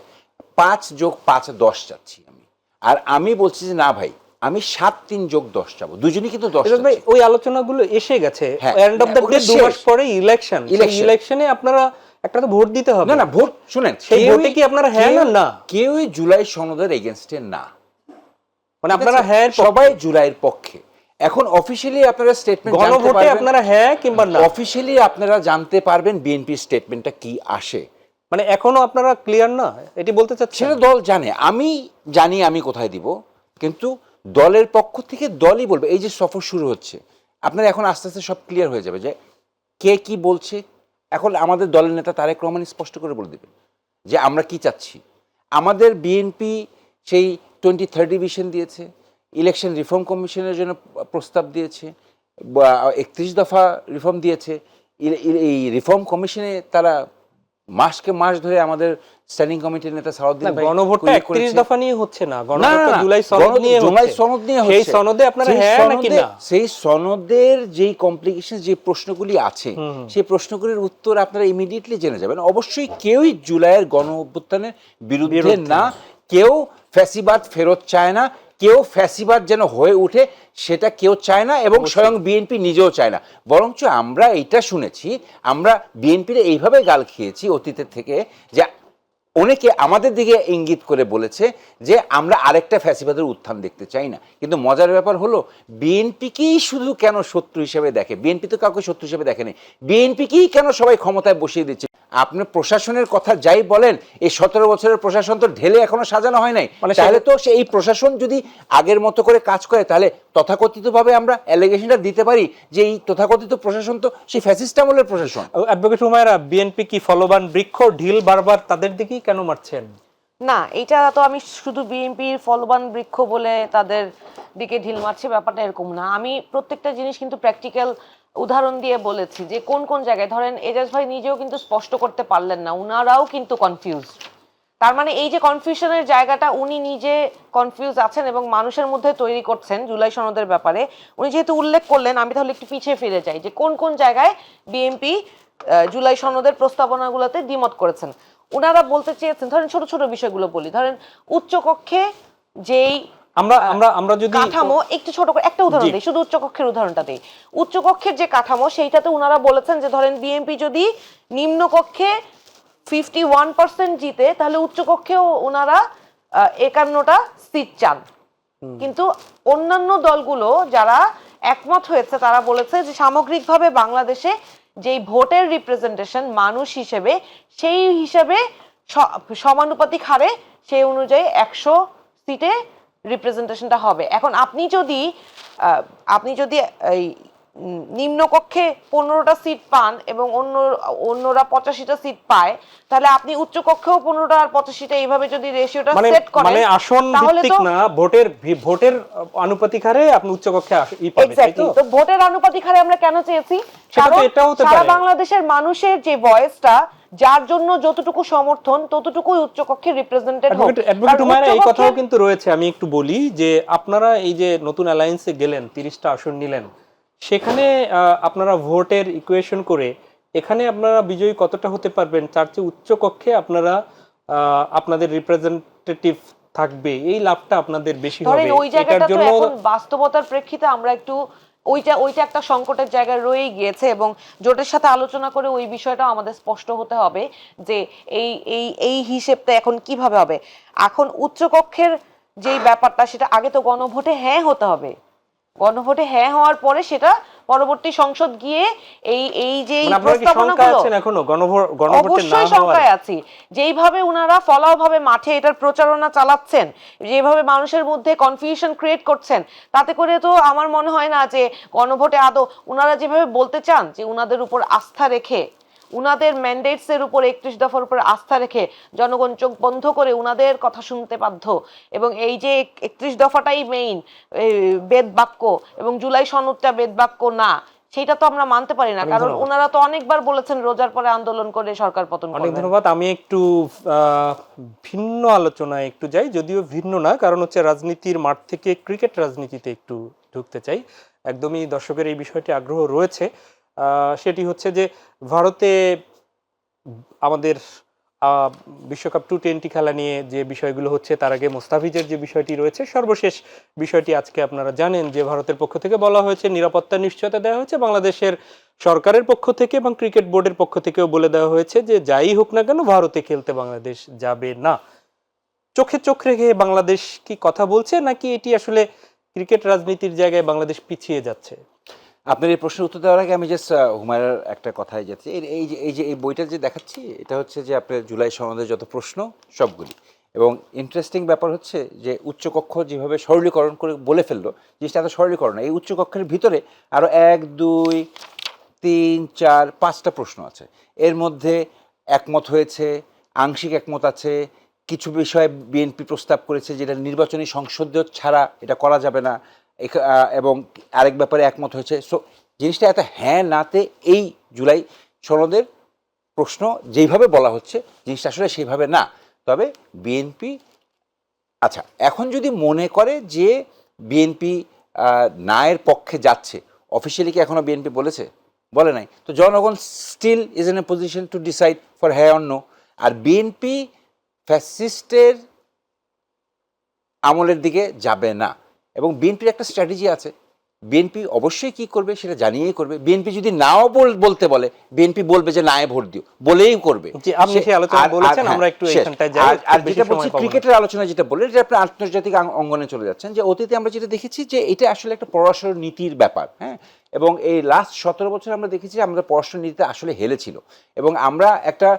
5 + 5 = 10 চাচ্ছি আমি। আর আমি বলছি যে না ভাই, আমি 7 3 + 10 চাবো। দুজনই কিন্তু 10 এরশাদ ভাই, ওই আলোচনাগুলো এসে গেছে। হ্যাঁ, এন্ড অফ দ্য ডে ওগুলো 2 মাস শেষ। পরে ইলেকশনে আপনারা একটা তো ভোট দিতে হবে। না, ভোট শুনেন, সেই ভোটে কি আপনারা হ্যাঁ না না? কেউই জুলাই সনদের এগেইনস্টে না। মানে আপনারা হ্যাঁ, সবাই জুলাইয়ের পক্ষে। এখন অফিশিয়ালি আপনারা স্টেটমেন্ট জানতে গণভোটে পারবেন, আপনারা হ্যাঁ কিংবা না, অফিশিয়ালি আপনারা জানতে পারবেন বিএনপি স্টেটমেন্টটা কি আসে। মানে এখনো আপনারা ক্লিয়ার না, এটি বলতে চাচ্ছেন? সেটা দল জানে, আমি জানি আমি কোথায় দিব, কিন্তু দলের পক্ষ থেকে দলই বলবে। এই যে সফর শুরু হচ্ছে, আপনারা এখন আস্তে আস্তে সব ক্লিয়ার হয়ে যাবে যে কে কি বলছে। এখন আমাদের দলের নেতা তারেক রহমান স্পষ্ট করে বলে দেবেন যে আমরা কি চাচ্ছি। আমাদের বিএনপি সেই 2030 ভিশন দিয়েছে, ইলেকশন রিফর্ম কমিশনের জন্য প্রস্তাব দিয়েছে, 31 দফা রিফর্ম দিয়েছে। এই রিফর্ম কমিশনে তারা মাসকে মাস ধরে আমাদের স্ট্যান্ডিং কমিটির নেতা সালাউদ্দিন ভাই গণভোটটা query 31 করেছে। দফা নিয়ে হচ্ছে না, না, গণভোটটা না, জুলাই সনদ নিয়ে জুলাই হচ্ছে। সনদ নিয়ে সেই হচ্ছে। সনদে আপনারা সেই হ্যাঁ নাকি সনদে- না? সেই সনদের যেই কমপ্লিকেশন, যে প্রশ্নগুলি আছে, সেই প্রশ্নগুলির উত্তর আপনারা ইমিডিয়েটলি জেনে যাবেন। অবশ্যই কেউই জুলাইয়ের গণ অভ্যুত্থানের বিরুদ্ধে না, কেউ ফ্যাসিবাদ ফেরত চায় না, কেউ ফ্যাসিবাদ যেন হয়ে ওঠে সেটা কেউ চায় না, এবং স্বয়ং বিএনপি নিজেও চায় না। বরঞ্চ আমরা এইটা শুনেছি, আমরা বিএনপির এইভাবে গাল খেয়েছি অতীতের থেকে, যে অনেকে আমাদের দিকে ইঙ্গিত করে বলেছে যে আমরা আরেকটা ফ্যাসিবাদের উত্থান দেখতে চাই না। কিন্তু মজার ব্যাপার হলো, বিএনপিকেই শুধু কেন শত্রু হিসেবে দেখে? বিএনপি তো কাউকে শত্রু হিসেবে দেখেনি। বিএনপিকেই কেন সবাই ক্ষমতায় বসিয়ে দিচ্ছে? আপনি প্রশাসনের কথা যাই বলেন, এই 17 বছরের প্রশাসন তো ঢেলে এখনো সাজানো হয় নাই। মানে তাহলে তো এই প্রশাসন যদি আগের মতো করে কাজ করে, তাহলে তথাকথিতভাবে আমরা অ্যালিগেশনটা দিতে পারি যে এই তথাকথিত প্রশাসন তো সেই ফ্যাসিস্ট আমলের প্রশাসন। অ্যাডভোকেট হুমায়রা, বিএনপি কি ফলবান বৃক্ষ, ঢিল বারবার তাদের দিকেই কেন মারছেন? না, এটা তো আমি শুধু বিএনপির ফলবান বৃক্ষ বলে তাদের দিকে ঢিল মারছে ব্যাপারটা এরকম না। আমি প্রত্যেকটা জিনিস কিন্তু প্র্যাকটিক্যাল উদাহরণ দিয়ে বলেছি যে কোন কোন জায়গায়, ধরেন এজাজ ভাই নিজেও কিন্তু স্পষ্ট করতে পারলেন না, উনারাও কিন্তু কনফিউজড। তার মানে এই যে কনফিউশনের জায়গাটা, উনি নিজে কনফিউজ আছেন এবং মানুষের মধ্যে তৈরি করছেন জুলাই সনদের ব্যাপারে। উনি যেহেতু উল্লেখ করলেন, আমি তাহলে একটু পিছিয়ে ফিরে যাই যে কোন কোন জায়গায় বিএনপি জুলাই সনদের প্রস্তাবনাগুলোতে দ্বিমত করেছেন। ওনারা বলতে চেয়েছেন, ধরেন ছোট ছোট বিষয়গুলো বলি, ধরেন উচ্চকক্ষে যেই আমরা আমরা আমরা যদি কাঠামো, একটু ছোট করে একটা উদাহরণ দিই, শুধু উচ্চকক্ষের উদাহরণটা দিই। উচ্চকক্ষের যে কাঠামো, সেইটাতে ওনারা বলেছেন যে ধরেন বিএনপি যদি নিম্নকক্ষে 51% জিতে, তাহলে উচ্চকক্ষেও ওনারা 51টা সিট চান। কিন্তু অন্যান্য দলগুলো যারা একমত হয়েছে তারা বলেছে যে সামগ্রিকভাবে বাংলাদেশে যেই ভোটের রিপ্রেজেন্টেশন মানুষ হিসেবে, সেই হিসেবে সমানুপাতিক হারে সেই অনুযায়ী 100 সিটে রিপ্রেজেন্টেশনটা হবে। এখন আপনি যদি এই নিম্নকক্ষে 15টা সিট পান এবং অন্যরা 85টা সিট পায়, তাহলে আপনি উচ্চকক্ষেও 15টা আর 85টা এইভাবে যদি রেশিওটা সেট করেন, মানে আসন ভিত্তিক না, ভোটের আনুপাতিক হারে আপনি উচ্চকক্ষে পাবেন, তাই তো? তো ভোটের আনুপাতিক হারে আমরা কেন চেয়েছি? কারণ সারা বাংলাদেশের মানুষের যে ভয়েসটা, যার জন্য যতটুকু সমর্থন ততটুকুই উচ্চকক্ষে রিপ্রেজেন্টেড হোক। অ্যাডভোকেট হুমায়রা, এই কথাও কিন্তু রয়েছে। আমি একটু বলি যে আপনারা এই যে নতুন অ্যালায়েন্সে গেলেন, 30টা আসন নিলেন, সেখানে আপনারা ভোটের ইকুয়েশন করে এখানে আপনারা বিজয়ী কতটা হতে পারবেন, তার চেয়ে উচ্চকক্ষে আপনারা আপনাদের রিপ্রেজেন্টেটিভ থাকবে, এই লাভটা আপনাদের বেশি হবে। ওই জায়গাটা তো এখন বাস্তবতার প্রেক্ষিতে আমরা একটু ওইটা একটা সংকটের জায়গায় রয়েই গিয়েছে, এবং জোটের সাথে আলোচনা করে ওই বিষয়টা আমাদের স্পষ্ট হতে হবে যে এই এই এই হিসেবটা এখন কিভাবে হবে। এখন উচ্চকক্ষের যেই ব্যাপারটা, সেটা আগে তো গণভোটে হ্যাঁ হতে হবে। গণভোটে হ্যাঁ হওয়ার পরে সেটা পরবর্তী সংসদ গিয়ে এই যে অবশ্যই শঙ্কায় আছি, যেইভাবে উনারা ফলাওভাবে মাঠে এটার প্রচারণা চালাচ্ছেন, যেভাবে মানুষের মধ্যে কনফিউশন ক্রিয়েট করছেন, তাতে করে তো আমার মনে হয় না যে গণভোটে আদৌ উনারা যেভাবে বলতে চান যে উনাদের উপর আস্থা রেখে, উনাদের ম্যান্ডেটস এর উপর 31 দফার উপর আস্থা রেখে জনগণ চোখ বন্ধ করে উনাদের কথা শুনতে বাধ্য, এবং এই যে 31 দফাটাই মেইন বেদ বাক্য এবং জুলাই সনদটা বেদ বাক্য না, সেটা তো আমরা মানতে পারি না। কারণ ওনারা তো অনেকবার বলেছেন রোজার পরে আন্দোলন করে সরকার পতন করবেন। অনেক ধন্যবাদ। আমি একটু ভিন্ন আলোচনায় একটু যাই, যদিও ভিন্ন না, কারণ হচ্ছে রাজনীতির মাঠ থেকে ক্রিকেট রাজনীতিতে একটু ঢুকতে চাই। একদমই দর্শকের এই বিষয়টি আগ্রহ রয়েছে। সেটি হচ্ছে যে ভারতে আমাদের বিশ্বকাপ টি-20 খেলা নিয়ে যে বিষয়গুলো হচ্ছে, তার আগে মোস্তাফিজের যে বিষয়টি রয়েছে, সর্বশেষ বিষয়টি আজকে আপনারা জানেন যে ভারতের পক্ষ থেকে বলা হয়েছে, নিরাপত্তার নিশ্চয়তা দেওয়া হয়েছে বাংলাদেশের সরকারের পক্ষ থেকে, এবং ক্রিকেট বোর্ডের পক্ষ থেকেও বলে দেওয়া হয়েছে যে যাই হোক না কেন ভারতে খেলতে বাংলাদেশ যাবে না। চোখে চোখ রেখে বাংলাদেশ কি কথা বলছে, নাকি এটি আসলে ক্রিকেট রাজনীতির জায়গায় বাংলাদেশ পিছিয়ে যাচ্ছে? আপনার এই প্রশ্নের উত্তর দেওয়ার আগে আমি জাস্ট হুমায়রার একটা কথাই যাচ্ছি। এই বইটা যে দেখাচ্ছি, এটা হচ্ছে যে আপনার জুলাই সনদের যত প্রশ্ন সবগুলি, এবং ইন্টারেস্টিং ব্যাপার হচ্ছে যে উচ্চকক্ষ যেভাবে সরলীকরণ করে বলে ফেললো, জিনিসটা এত সরলীকরণ, এই উচ্চকক্ষের ভিতরে আরও 1, 2, 3, 4, 5টা প্রশ্ন আছে। এর মধ্যে একমত হয়েছে, আংশিক একমত আছে, কিছু বিষয়ে বিএনপি প্রস্তাব করেছে যেটা নির্বাচনী সংসদীয় ছাড়া এটা করা যাবে না, এবং আরেক ব্যাপারে একমত হয়েছে। সো জিনিসটা এত হ্যাঁ নাতে এই জুলাই সনদের প্রশ্ন যেইভাবে বলা হচ্ছে জিনিসটা আসলে সেইভাবে না। তবে বিএনপি আচ্ছা এখন যদি মনে করে যে বিএনপি নায়ের পক্ষে যাচ্ছে, অফিসিয়ালি কি এখনো বিএনপি বলেছে? বলে নাই। তো জনগণ still is in a position to decide for হ্যাঁ অর নো। আর বিএনপি ফ্যাসিস্টের আমলের দিকে যাবে না, এবং বিএনপির একটা স্ট্র্যাটেজি আছে। বিএনপি অবশ্যই কি করবে সেটা জানিয়েই করবে। বিএনপি যদি নাও বলতে বলে, বিএনপি বলবে যে নায়ে ভোট দিও, বলেই করবে। আপনি সেই আলোচনা বলেছেন, আমরা একটু এখানটায় যাই। আর যেটা বলছি ক্রিকেটের আলোচনা যেটা বললেন, এটা আপনি আন্তর্জাতিক অঙ্গনে চলে যাচ্ছেন, যে অতীতে আমরা যেটা দেখেছি যে এটা আসলে একটা পররাষ্ট্র নীতির ব্যাপার, হ্যাঁ, এবং এই লাস্ট 17 বছর আমরা দেখেছি আমাদের পররাষ্ট্র নীতিতে আসলে হেলেছিল, এবং আমরা একটা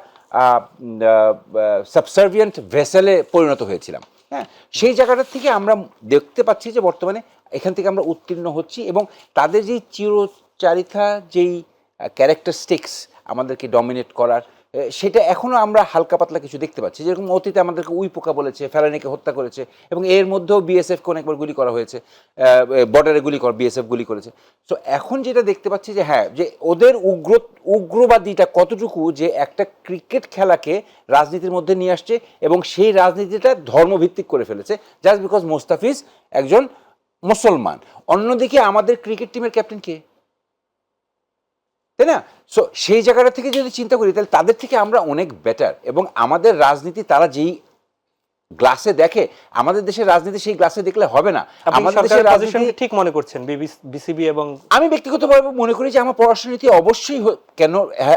সাবসার্ভিয়েন্ট ভেসেলে পরিণত হয়েছিলাম। হ্যাঁ, সেই জায়গাটা থেকে আমরা দেখতে পাচ্ছি যে বর্তমানে এখান থেকে আমরা উত্তীর্ণ হচ্ছি, এবং তাদের যেই চিরচারিতা যেই ক্যারেক্টারিস্টিক্স আমাদেরকে ডমিনেট করার, সেটা এখনও আমরা হালকা পাতলা কিছু দেখতে পাচ্ছি। যেরকম অতীতে আমাদেরকে উই পোকা বলেছে, ফেলানিকে হত্যা করেছে, এবং এর মধ্যেও বিএসএফকে অনেকবার গুলি করা হয়েছে, বর্ডারে বিএসএফ গুলি করেছে। সো এখন যেটা দেখতে পাচ্ছি যে হ্যাঁ, যে ওদের উগ্রবাদীটা কতটুকু যে একটা ক্রিকেট খেলাকে রাজনীতির মধ্যে নিয়ে আসছে, এবং সেই রাজনীতিটা ধর্মভিত্তিক করে ফেলেছে জাস্ট বিকজ মোস্তাফিজ একজন মুসলমান। অন্যদিকে আমাদের ক্রিকেট টিমের ক্যাপ্টেন কে, তাই না? সো সেই জায়গাটা থেকে যদি চিন্তা করি তাহলে তাদের থেকে আমরা অনেক বেটার, এবং আমাদের রাজনীতি তারা যেই গ্লাসে দেখে, আমাদের দেশের রাজনীতি সেই গ্লাসে দেখলে হবে না। আমাদের দেশের রাজনীতি ঠিক মনে করছেন বিসিবি, এবং আমি ব্যক্তিগতভাবে মনে করি যে আমার পররাষ্ট্রনীতি অবশ্যই কেন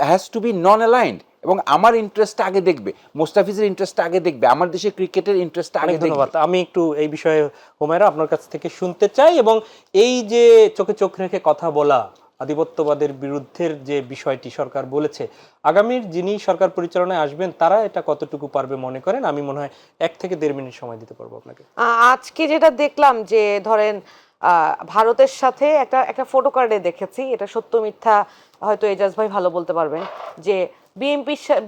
has to be non aligned, এবং আমার ইন্টারেস্টটা আগে দেখবে, মোস্তাফিজের ইন্টারেস্টটা আগে দেখবে, আমার দেশের ক্রিকেটের ইন্টারেস্টটা আগে দেখবে। ধন্যবাদ। আমি একটু এই বিষয়ে হুমায়রা আপনার কাছ থেকে শুনতে চাই, এবং এই যে চোখে চোখ রেখে কথা বলা, আধিপত্যবাদের বিরুদ্ধের যে বিষয়টি সরকার বলেছে, আগামীর যিনি সরকার পরিচালনায় আসবেন তারা এটা কতটুকু পারবে মনে করেন? আমি মনে হয় 1 থেকে 1.5 মিনিট সময় দিতে পারবো আপনাকে। আজকে যেটা দেখলাম যে ধরেন ভারতের সাথে একটা একটা ফটো কার্ডে দেখেছি, এটা সত্য মিথ্যা হয়তো এজাজ ভাই ভালো বলতে পারবেন, যে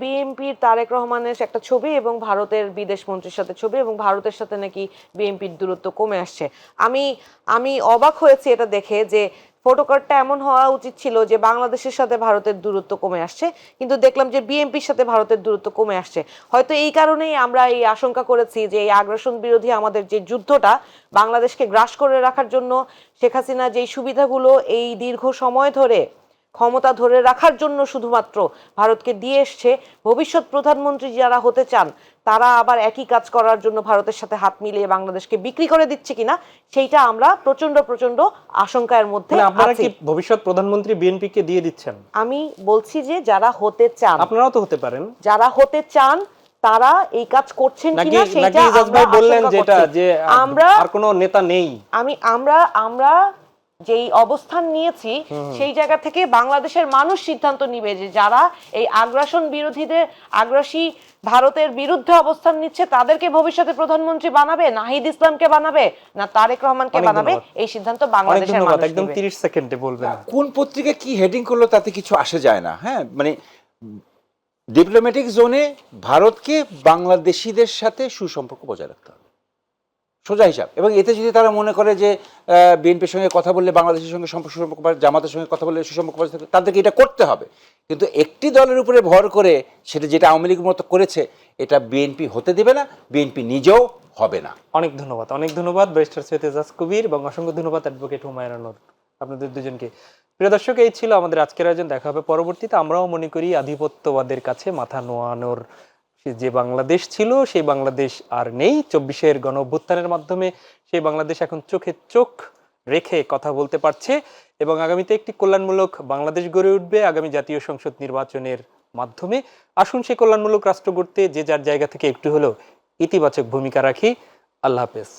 বিএনপির তারেক রহমানের একটা ছবি এবং ভারতের বিদেশ মন্ত্রীর সাথে ছবি, এবং ভারতের সাথে নাকি বিএনপির দূরত্ব কমে আসছে। আমি অবাক হয়েছি এটা দেখে, যে ফটো কার্ডটা এমন হওয়া উচিত ছিল যে বাংলাদেশের সাথে ভারতের দূরত্ব কমে আসছে, কিন্তু দেখলাম যে বিএনপির সাথে ভারতের দূরত্ব কমে আসছে। হয়তো এই কারণেই আমরা এই আশঙ্কা করেছি যে এই আগ্রাসন বিরোধী আমাদের যে যুদ্ধটা বাংলাদেশকে গ্রাস করে রাখার জন্য শেখ হাসিনা যেই সুবিধাগুলো এই দীর্ঘ সময় ধরে ক্ষমতা ধরে রাখার জন্য শুধুমাত্র ভারতকে দিয়ে এসছে, ভবিষ্যৎ প্রধানমন্ত্রী যারা হতে চান তারা আবার একই কাজ করার জন্য ভারতের সাথে হাত মিলিয়ে বাংলাদেশকে বিক্রি করে দিচ্ছে কিনা, সেইটা আমরা প্রচন্ড আশঙ্কার মধ্যে আছি। আপনারা কি ভবিষ্যৎ প্রধানমন্ত্রী বিএনপি কে দিয়ে দিচ্ছেন? আমি বলছি যে যারা হতে চান, আপনারাও তো হতে পারেন, যারা হতে চান তারা এই কাজ করছেন কিনা সেটা আমরা বললেন যেটা যে আমরা আর কোনো নেতা নেই। আমরা যেই অবস্থান নিয়েছি সেই জায়গা থেকে বাংলাদেশের মানুষ সিদ্ধান্ত নিবে যে যারা এই আগ্রাসী ভারতের বিরুদ্ধে অবস্থান নিচ্ছে তাদেরকে ভবিষ্যতে প্রধানমন্ত্রী বানাবে, নাহিদ ইসলামকে বানাবে না তারেক রহমানকে বানাবে, এই সিদ্ধান্ত বাংলাদেশের মানুষ একদম নেবে। 30 সেকেন্ডে বলবেন। কোন পত্রিকা কি হেডিং করলো তাতে কিছু আসে যায় না। হ্যাঁ, মানে ডিপ্লোম্যাটিক জোনে ভারতকে বাংলাদেশিদের সাথে সুসম্পর্ক বজায় রাখতে হবে, সোজা হিসাব। এবং এতে যদি তারা মনে করে যে বিএনপির সঙ্গে কথা বললে বাংলাদেশের সঙ্গে সুসম্পর্ক, জামাতের সঙ্গে কথা বললে সুসম্পর্ক বজায় থাকবে, তাদেরকে এটা করতে হবে। কিন্তু একটি দলের উপরে ভর করে সেটা যেটা আওয়ামী লীগের মতো করেছে, এটা বিএনপি হতে দেবে না, বিএনপি নিজেও হবে না। অনেক ধন্যবাদ ব্যারিস্টার সৈয়দ এজাজ কবির, এবং অসংখ্য ধন্যবাদ অ্যাডভোকেট হুমায়রা নূর, আপনাদের দুজনকে। প্রিয় দর্শক, এই ছিল আমাদের আজকের আয়োজন। দেখা হবে পরবর্তীতে। আমরাও মনে করি আধিপত্যবাদের কাছে মাথা নোয়ানোর যে বাংলাদেশ ছিল সেই বাংলাদেশ আর নেই। 24-এর গণ অভ্যুত্থানের মাধ্যমে সেই বাংলাদেশ এখন চোখে চোখ রেখে কথা বলতে পারছে, এবং আগামীতে একটি কল্যাণমূলক বাংলাদেশ গড়ে উঠবে আগামী জাতীয় সংসদ নির্বাচনের মাধ্যমে। আসুন সেই কল্যাণমূলক রাষ্ট্র গড়তে যে যার জায়গা থেকে একটু হলেও ইতিবাচক ভূমিকা রাখি। আল্লাহ হাফেজ।